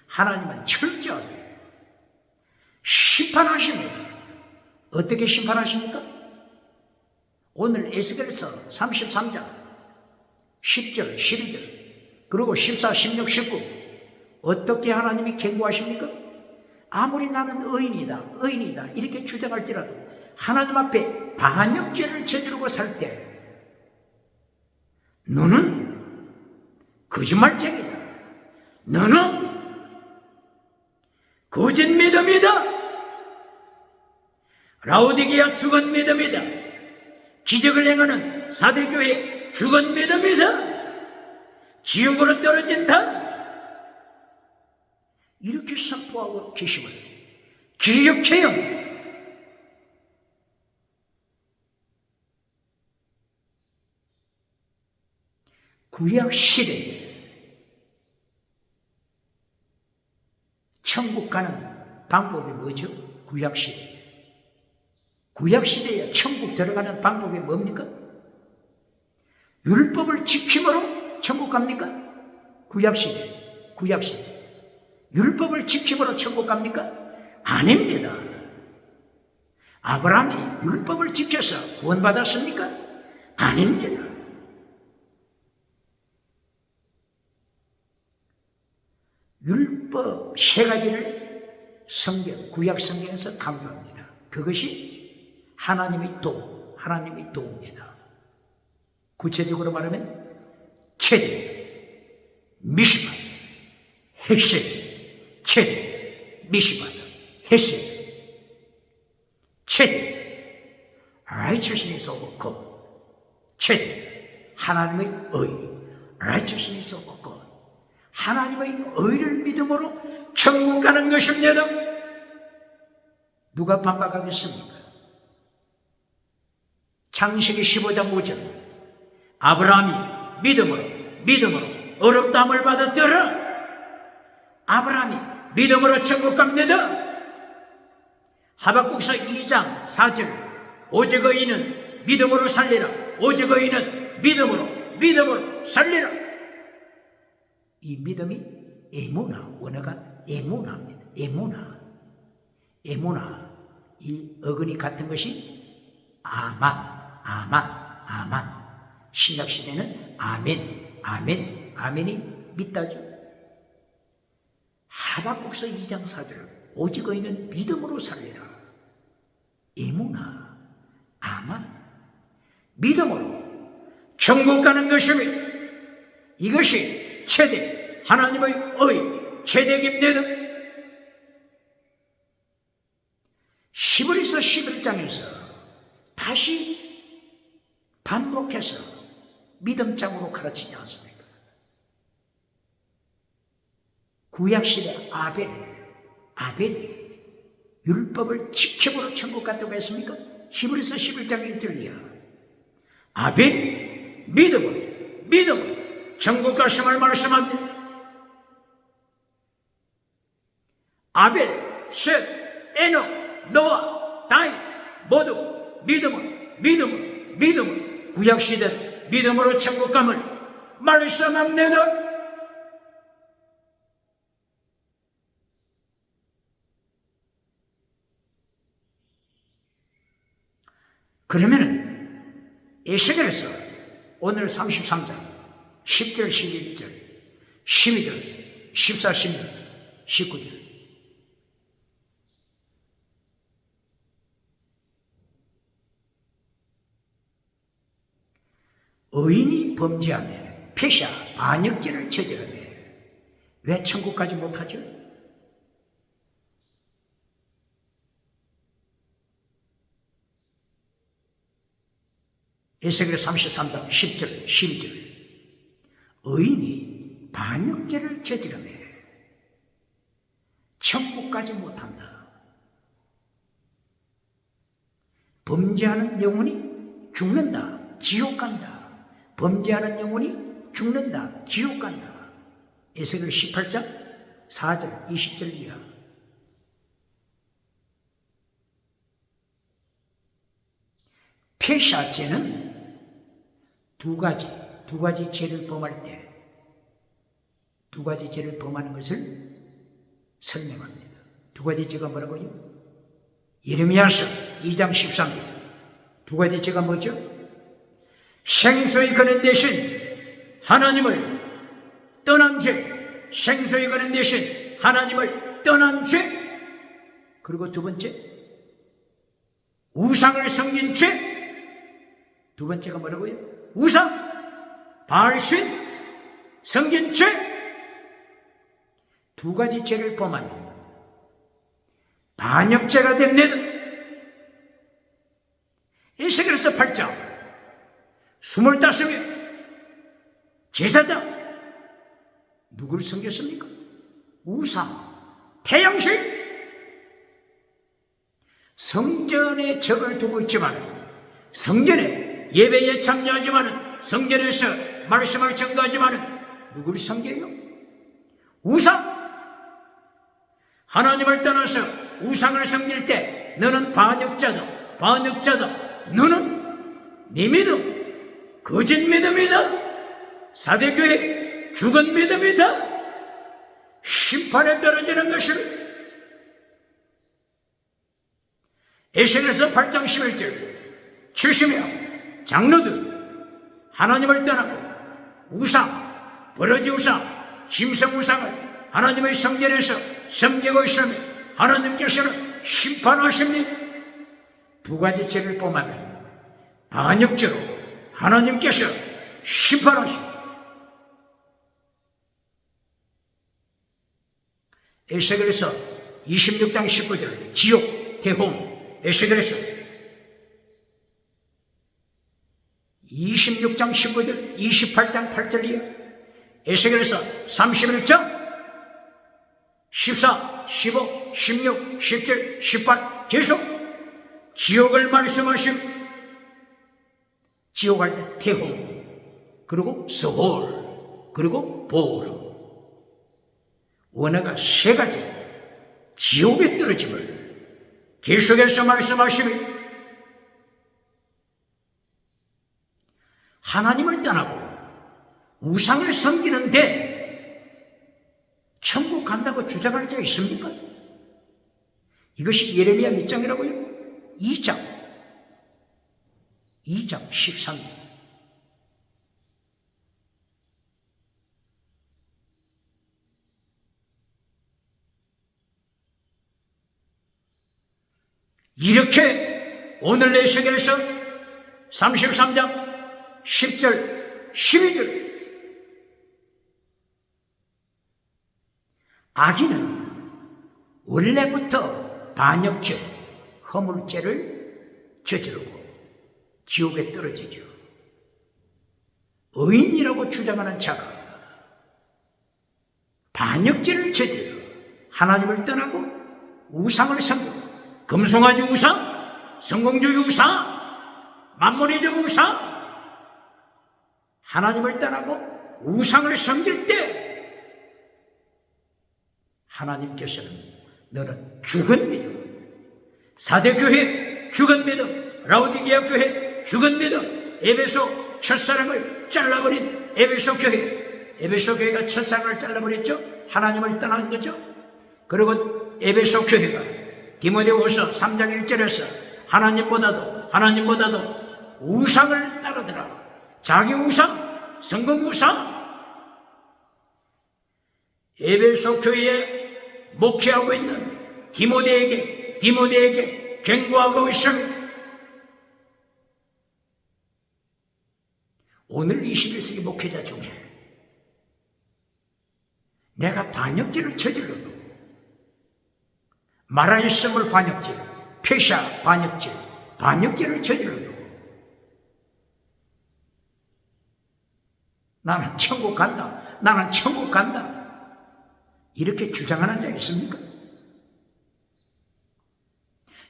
하나님은 철저하게 심판하십니다. 어떻게 심판하십니까? 오늘 에스겔서 33장 10절 12절 그리고 14, 16, 19 어떻게 하나님이 경고하십니까? 아무리 나는 의인이다 이렇게 주장할지라도 하나님 앞에 반역죄를 저지르고 살 때 너는 거짓말쟁이다. 너는 거짓 믿음이다. 라오디게아 죽은 믿음이다. 기적을 행하는 사대교회 죽은 믿음이다. 지옥으로 떨어진다. 이렇게 선포하고 계심을 기억해야 합니다. 구약시대에 천국 가는 방법이 뭐죠? 구약시대에 천국 들어가는 방법이 뭡니까? 율법을 지킴으로 천국 갑니까? 구약시대 율법을 지킴으로 천국 갑니까? 아닙니다. 아브라함이 율법을 지켜서 구원받았습니까? 아닙니다. 율법 세 가지를 구약 성경에서 강조합니다. 그것이 하나님의 도입니다. 구체적으로 말하면 체대, 미시바, 헤세, 체대, 미시바, 헤세, 체대, righteousness of God, 체대, 하나님의 의, righteousness of God, 하나님의 의를 믿음으로 천국 가는 것입니다. 누가 반박하겠습니까? 창세기 15장 5절 아브라함이 믿음으로 어렵다함을 받았더라. 아브라함이 믿음으로 천국 갑니다. 하박국서 2장 4절 오직 의인은 믿음으로 살리라. 오직 의인은 믿음으로 살리라. 이 믿음이 에모나, 원어가 에모나입니다. 에모나, 이 어근이 같은 것이 아만. 신약시대는 아멘, 아멘이 믿다죠. 하박국서 2장 4절, 오직 의인은 믿음으로 살리라. 에모나, 아만, 믿음으로 천국 가는 것이며, 이것이 최대 하나님의 최대 김대는 히브리서 11장에서 다시 반복해서 믿음장으로 가르치지 않습니까? 구약시대 아벨이 율법을 지켜보러 천국 갔다고 했습니까? 히브리서 11장 1절이야. 아벨이 믿음으로 천국 갔음을 말씀합니다. 아벨, 셋, 에녹, 노아, 다윗 모두 믿음으로 구약시대 믿음으로 천국 감을 말씀합니다. 그러면은 에스겔에서 오늘 33장 10절 11절 12절 14, 16, 19절 의인이 범죄하네 패샤 반역죄를 저지르네 왜 천국 가지 못하죠? 에스겔 33장 10절 12절 의인이 반역죄를 저지르네 천국 가지 못한다. 범죄하는 영혼이 죽는다. 지옥 간다. 범죄하는 영혼이 죽는다. 지옥 간다. 에스겔 18장 4절 20절 이하. 패샤죄는 두 가지 죄를 범할 때 두 가지 죄를 범하는 것을 설명합니다. 두 가지 죄가 뭐라고요? 예레미야서 2장 13절 두 가지 죄가 뭐죠? 생수의 근원 대신 하나님을 떠난 죄, 생수의 근원 대신 하나님을 떠난 죄. 그리고 두 번째, 우상을 섬긴 죄. 두 번째가 뭐라고요? 우상, 바알신, 섬긴 죄. 두 가지 죄를 범하면 반역죄가 됩니다. 에스겔서 8장 25명 제사장 누구를 섬겼습니까? 우상, 태양신. 성전에 적을 두고 있지만 성전에 예배에 참여하지만 성전에서 말씀을 전가하지만 누구를 섬겨요? 우상. 하나님을 떠나서 우상을 섬길 때 너는 반역자다. 너는 네 믿음 거짓 믿음이다. 사대교회 죽은 믿음이다. 심판에 떨어지는 것입니다. 에스겔서 8장 11절 70명 장로들 하나님을 떠나고 우상, 버러지 우상, 짐승 우상을 하나님의 성전에서 섬기고 있으면 하나님께서는 심판하십니다. 두 가지 죄를 범하면 반역죄로 하나님께서 심판하십니다. 에스겔에서 26장 19절 지옥, 대홍. 에스겔에서 26장 19절 28장 8절이요. 에스겔에서 31장 14, 15, 16, 17, 18 계속 지옥을 말씀하신 지옥 할 때 태홍 그리고 서홀 그리고 보르 원어가 세 가지 지옥에 떨어짐을 계속해서 말씀하시며 하나님을 떠나고 우상을 섬기는데 천국 간다고 주장할 자 있습니까? 이것이 예레미야 몇 장이라고요? 2장 13절. 이렇게 오늘 에스겔서 33장 10절 12절 악인은 원래부터 반역죄, 허물죄를 저지르고 지옥에 떨어지죠. 의인이라고 주장하는 자가 반역죄를 저지르 하나님을 떠나고 우상을 섬기고 금송아지 우상, 성공주의 우상, 만몬의적 우상, 하나님을 떠나고 우상을 섬길 때 하나님께서는 너는 죽은 믿음, 사대교회 죽은 믿음, 라오디게아 교회 죽은 믿음, 에베소 첫사랑을 잘라버린 에베소 교회가 첫사랑을 잘라버렸죠. 하나님을 떠난 거죠. 그리고 에베소 교회가 디모데후서 3장 1절에서 하나님보다도 우상을 따르더라. 자기 우상, 성공 우상. 에베소 교회에 목회하고 있는 디모데에게 경고하고 있습니다. 오늘 21세기 목회자 중에 내가 반역죄를 저질러도 마라이스물 반역죄, 페샤 반역죄를 저질러도 나는 천국 간다. 이렇게 주장하는 자 있습니까?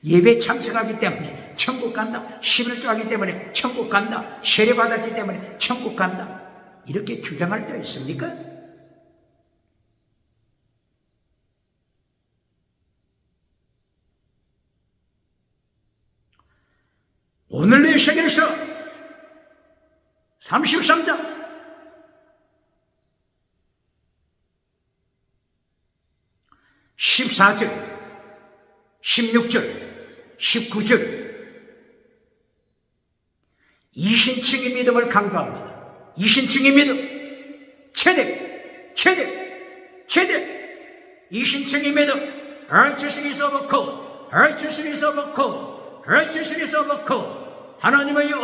예배 참석하기 때문에 천국 간다. 11조 하기 때문에 천국 간다. 세례 받았기 때문에 천국 간다. 이렇게 주장할 자 있습니까? 오늘 에스겔서 33장 14절 16절 19절 이신층의 믿음을 강조합니다. 이신층의 믿음 체득 이신층의 믿음 righteousness of God 하나님의 의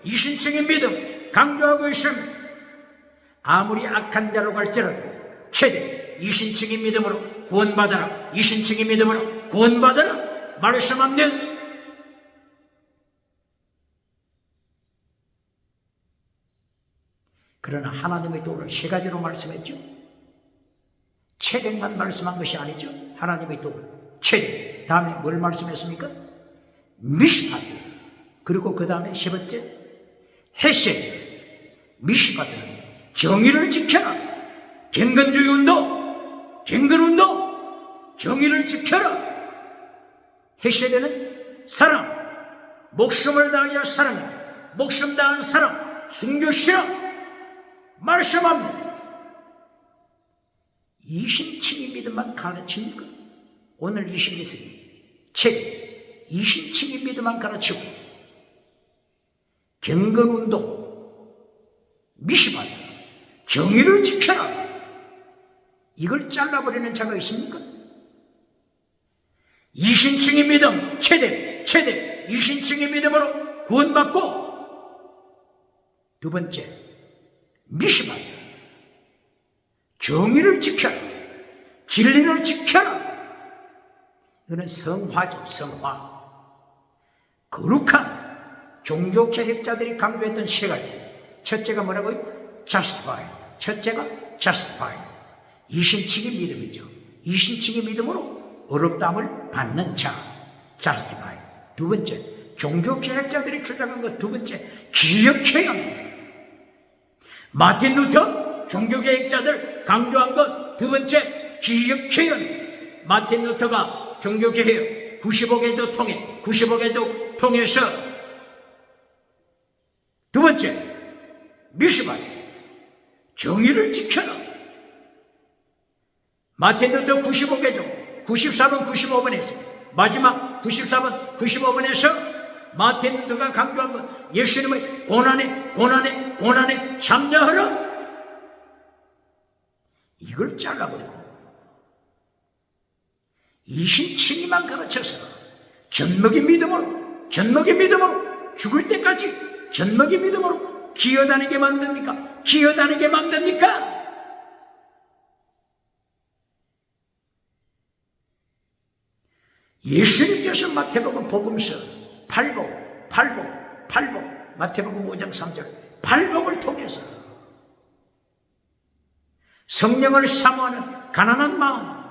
이신층의 믿음 강조하고 있습니다. 아무리 악한 자로 갈지라도 최대 이신층의 믿음으로 구원받아라. 이신층의 믿음으로 구원받아라. 말씀합니다. 그러나 하나님의 도를 세 가지로 말씀했죠. 체력만 말씀한 것이 아니죠. 하나님의 도를 체력 다음에 뭘 말씀했습니까? 미시파드 그리고 그 다음에 세 번째 헤세 미시파드는 정의를 지켜라. 경건주의 운동 정의를 지켜라. 헤세드는 사랑 목숨을 다하여 사랑해 목숨 다한 사랑 순교시라 말씀합니다. 이신층의 믿음만 가르칩니까? 오늘 21세기 책 이신층의 믿음만 가르치고 경건운동 미시바다 정의를 지켜라 이걸 잘라버리는 자가 있습니까? 이신층의 믿음 최대 이신층의 믿음으로 구원받고 두 번째 미시바다 정의를 지켜라 진리를 지켜라. 이거는 성화죠. 성화. 거룩한 종교개혁자들이 강조했던 세 가지. 첫째가 뭐라고요? justified. 첫째가 justified. 이신층의 믿음이죠. 이신층의 믿음으로 어렵다함을 받는 자. justified. 두 번째, 종교개혁자들이 주장한 것 두 번째, 기억해야 마틴 루터 종교개혁자들 강조한 것 두 번째, 기억해야 마틴 루터가 종교개혁 95개조 통해서 두 번째 미시바이 정의를 지켜라. 마틴 루터 95개조 94번 95번에서 마지막 94번, 95번에서 마틴 루터가 강조한 것, 예수님의 고난에 참여하라. 이걸 잘라버리고 27일만 가르쳐서 젖먹인 믿음으로 죽을 때까지 젖먹인 믿음으로 기어다니게 만듭니까? 예수님께서 마태복음 복음서 8복 마태복음 5장 3절 팔복을 통해서 성령을 사모하는 가난한 마음,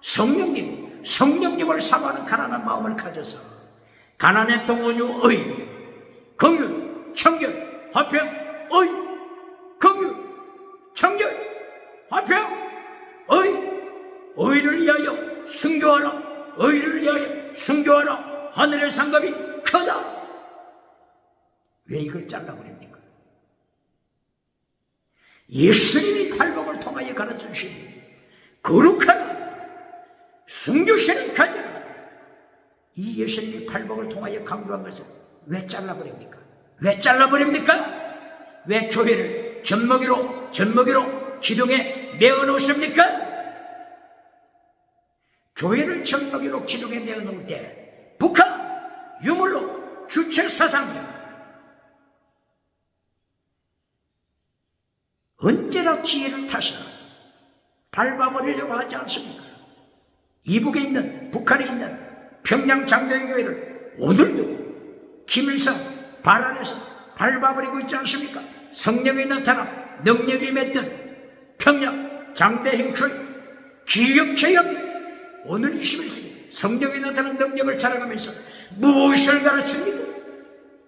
성령님을 사모하는 가난한 마음을 가져서 가난의 동원유 의, 긍휼, 청결, 화평, 의, 긍휼, 청결, 화평, 의를 위하여 순교하라. 하늘의 상급이 크다. 왜 이걸 잘라버립니까? 예수님이 팔복을 통하여 가르쳐주신 거룩한 순교신을 가져라. 이 예수님이 팔복을 통하여 강조한 것을 왜 잘라버립니까? 왜 교회를 젖먹이로 기둥에 내어놓습니까? 교회를 젖먹이로 기둥에 내어놓을 때 북한 유물로 주체사상이야. 언제나 기회를 타서 밟아버리려고 하지 않습니까? 이북에 있는, 북한에 있는 평양 장대교회를 오늘도 김일성 발언에서 밟아버리고 있지 않습니까? 성령이 나타나 능력이 맺던 평양 장대행초의 기억체험, 오늘 21세기 성령이 나타나는 능력을 자랑하면서 무엇을 가르칩니까?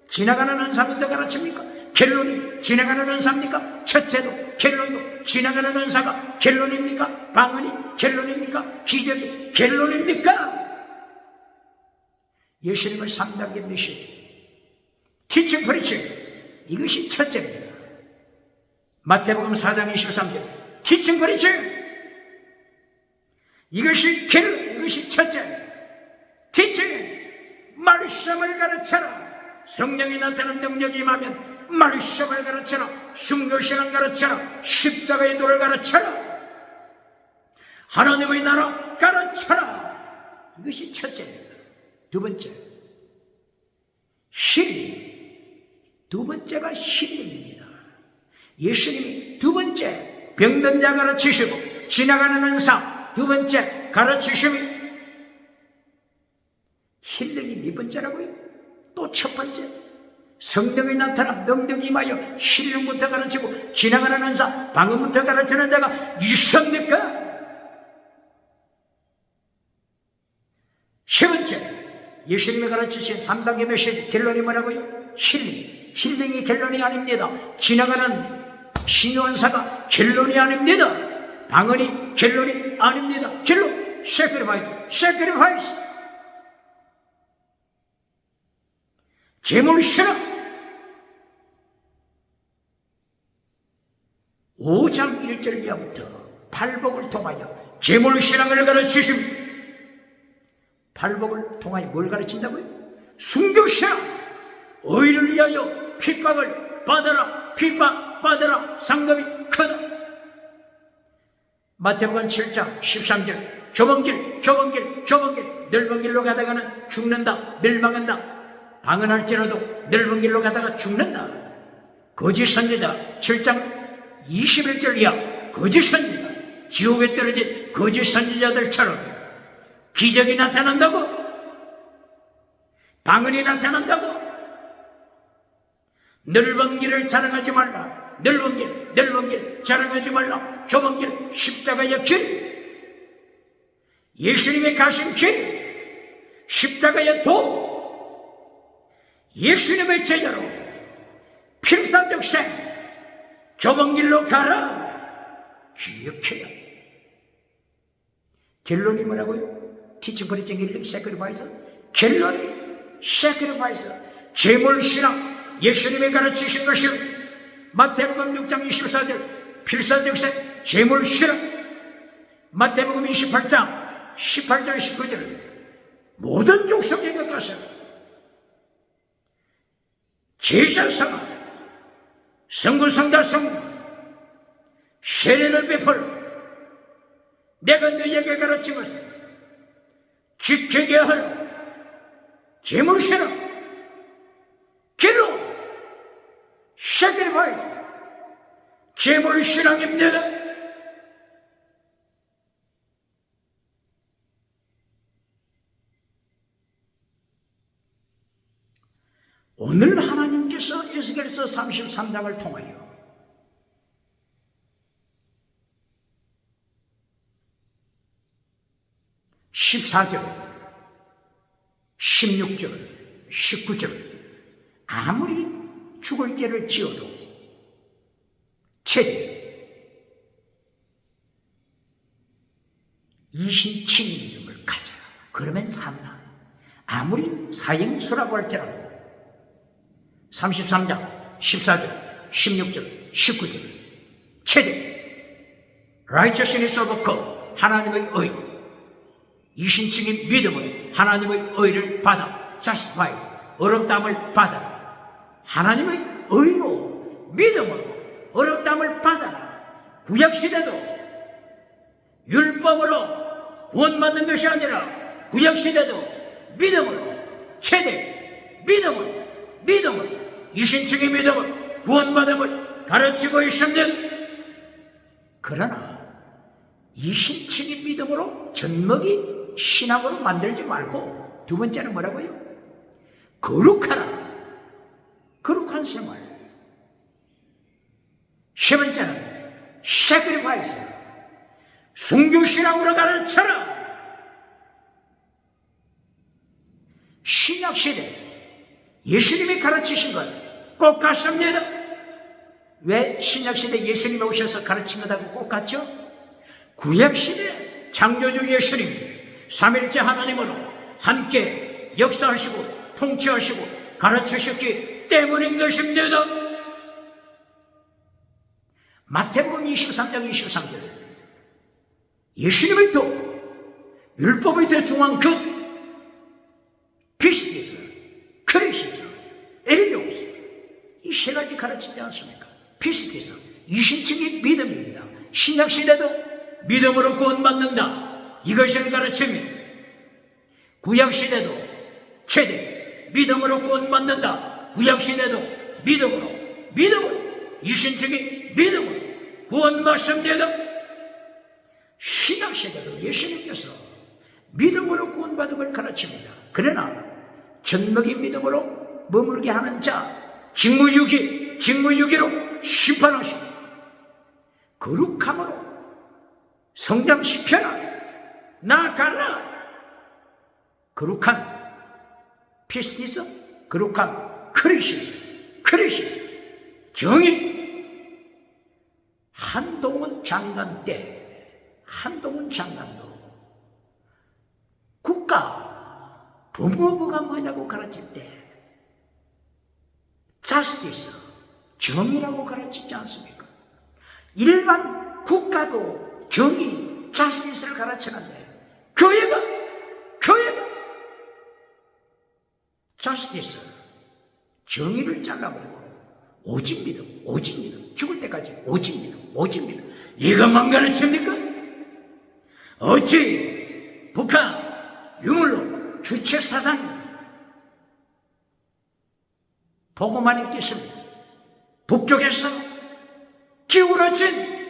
지나가는 은사부터 가르칩니까? 결론이 지나가는 은사입니까? 첫째도 결론도 지나가는 은사가 결론입니까? 방언이 결론입니까? 기적이 결론입니까? 예수님의 3단계 메시지 티칭 프리칭, 이것이 첫째입니다. 마태복음 4장 23절 티칭 프리칭, 이것이 첫째. 티칭, 말씀을 가르쳐라. 성령이 나타나는 능력이 임하면 말씀을 가르쳐라. 순교신을 가르쳐라. 십자가의 도를 가르쳐라. 하나님의 나라 가르쳐라. 이것이 첫째입니다. 두 번째, 힐링. 두 번째가 힐링입니다. 예수님이 두 번째 병든 자 가르치시고 지나가는 은사, 두 번째 가르치심이 힐링이 네 번째라고요? 또 첫 번째, 성령이 나타나 능력이 임하여 힐링부터 가르치고 지나가는 은사, 방언부터 가르치는 자가 있습니까? 세 번째, 예수님이 가르치신 3단계 메시지 결론이 뭐라고요? 힐링이 결론이 아닙니다. 지나가는 신요한사가 결론이 아닙니다. 방언이 결론이 아닙니다. 결론, sacrifice. 제물 신앙. 5장 1절 이하부터 팔복을 통하여 제물 신앙을 가르치십니다. 팔복을 통하여 뭘 가르친다고요? 순교신앙. 의를 위하여 핍박을 받아라. 상급이 크다. 마태복음 7장 13절 좁은 길 넓은 길로 가다가는 죽는다, 멸망한다. 방언할지라도 넓은 길로 가다가 죽는다. 거짓 선지자 7장 21절 이하 거짓 선지자, 지옥에 떨어진 거짓 선지자들처럼 기적이 나타난다고, 방언이 나타난다고. 넓은 길을 자랑하지 말라. 넓은 길 자랑하지 말라. 좁은 길, 십자가의 길, 예수님의 가신 길, 십자가의 도, 예수님의 제자로 필사적 생, 좁은 길로 가라. 기억해야. 결론이 뭐라고요? 티칭 프리칭 힐링 세크리파이스. 결론이 세크리파이스, 제물신앙. 예수님이 가르치신 것이 마태복음 6장 24절 필사적 생, 제물신앙. 마태복음 28장 18절 19절 모든 족속에게 가서 제자성아 성구성자 성부 세례를 베풀어 내가 너희에게 가르치고서 지키게 하라. 제물신앙 길로 sacrifice 제물신앙입니다. 오늘 하나님께서 에스겔서 33장을 통하여 14절, 16절, 19절 아무리 죽을 죄를 지어도 최대 이신칭의 믿음을 가져라. 그러면 산다. 아무리 사형수라고 할지라도 33장 14절 16절 19절 최대 righteousness of God 하나님의 의 이신칭의 믿음은 하나님의 의를 받아 justified 어렵담을 받아라. 하나님의 의로 믿음으로 어렵담을 받아라. 구약시대도 율법으로 구원받는 것이 아니라 구약시대도 믿음으로 최대 믿음으로 이신칭의 믿음을 구원받음을 가르치고 있습니다. 그러나 이신칭의 믿음으로 젖먹이 신앙으로 만들지 말고 두 번째는 뭐라고요? 거룩하라. 거룩한 생활. 세 번째는 sacrifice. 순교신앙으로 가르쳐라. 신약시대 예수님이 가르치신 것 꼭 같습니다. 왜 신약시대 예수님이 오셔서 가르친 것하고 꼭 같죠? 구약시대 창조주 예수님 삼일째 하나님으로 함께 역사하시고 통치하시고 가르치셨기 때문인 것입니다. 마태복음 23장 23절 예수님을 또 율법의 대중한 것 피스티스, 크리시스, 엘리오스 이 세 가지 가르치지 않습니까? 피스티스 이신칭의 믿음입니다. 신약시대도 믿음으로 구원받는다 이것을 가르치며 구약시대도 최대 믿음으로 구원받는다. 구약시대도 믿음으로 이신칭의 믿음으로 구원받습니다. 신약시대도 예수님께서 믿음으로 구원받음을 가르칩니다. 그러나 젖먹이 믿음으로 머물게 하는 자 직무유기로 심판하시고 거룩함으로 성장시켜라. 나아가라. 거룩한 피스티스, 거룩한 크리시, 정의. 한동훈 장관도 국가 법무부가 뭐냐고 가르칠 때 자스티스, 정의라고 가르치지 않습니까? 일반 국가도 정의, 자스티스를 가르치는데 교회가 자스티스, 정의를 잘라버리고 오직 믿음, 죽을 때까지 오직 믿음 이것만 가르칩니까? 어찌 북한 유물로 주체사상 보고만 있겠습니다. 북쪽에서 기울어진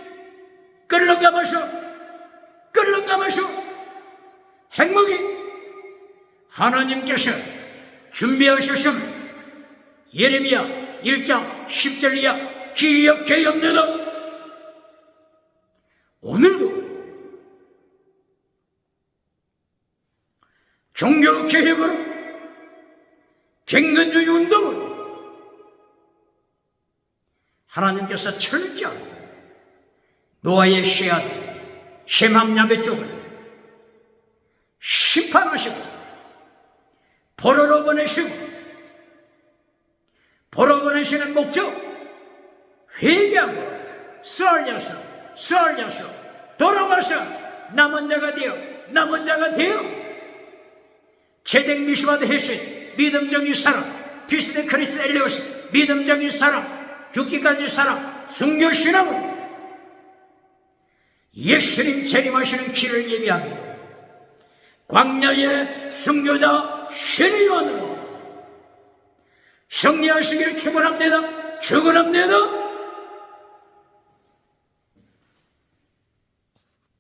끌렁가마서 핵무기 하나님께서 준비하셨으면 예레미야 1장 10절 이하 기억되옵니다. 오늘도 종교개혁으로 갱근주의 운동을 하나님께서 철저하게 노아의 쉐아들 셈함야베 쪽을 심판하시고 포로로 보내시는 목적 회개하고 썰려서 돌아와서 남은 자가 되어 체덱 미슈바드 헤신 믿음적인 사랑, 피스데 크리스 엘리오스 믿음적인 사랑, 죽기까지 사랑, 순교신앙으로 예수님 재림하시는 길을 예비하며 광야의 순교자 신의원으로 승리하시기를 축원합니다. 축원합니다.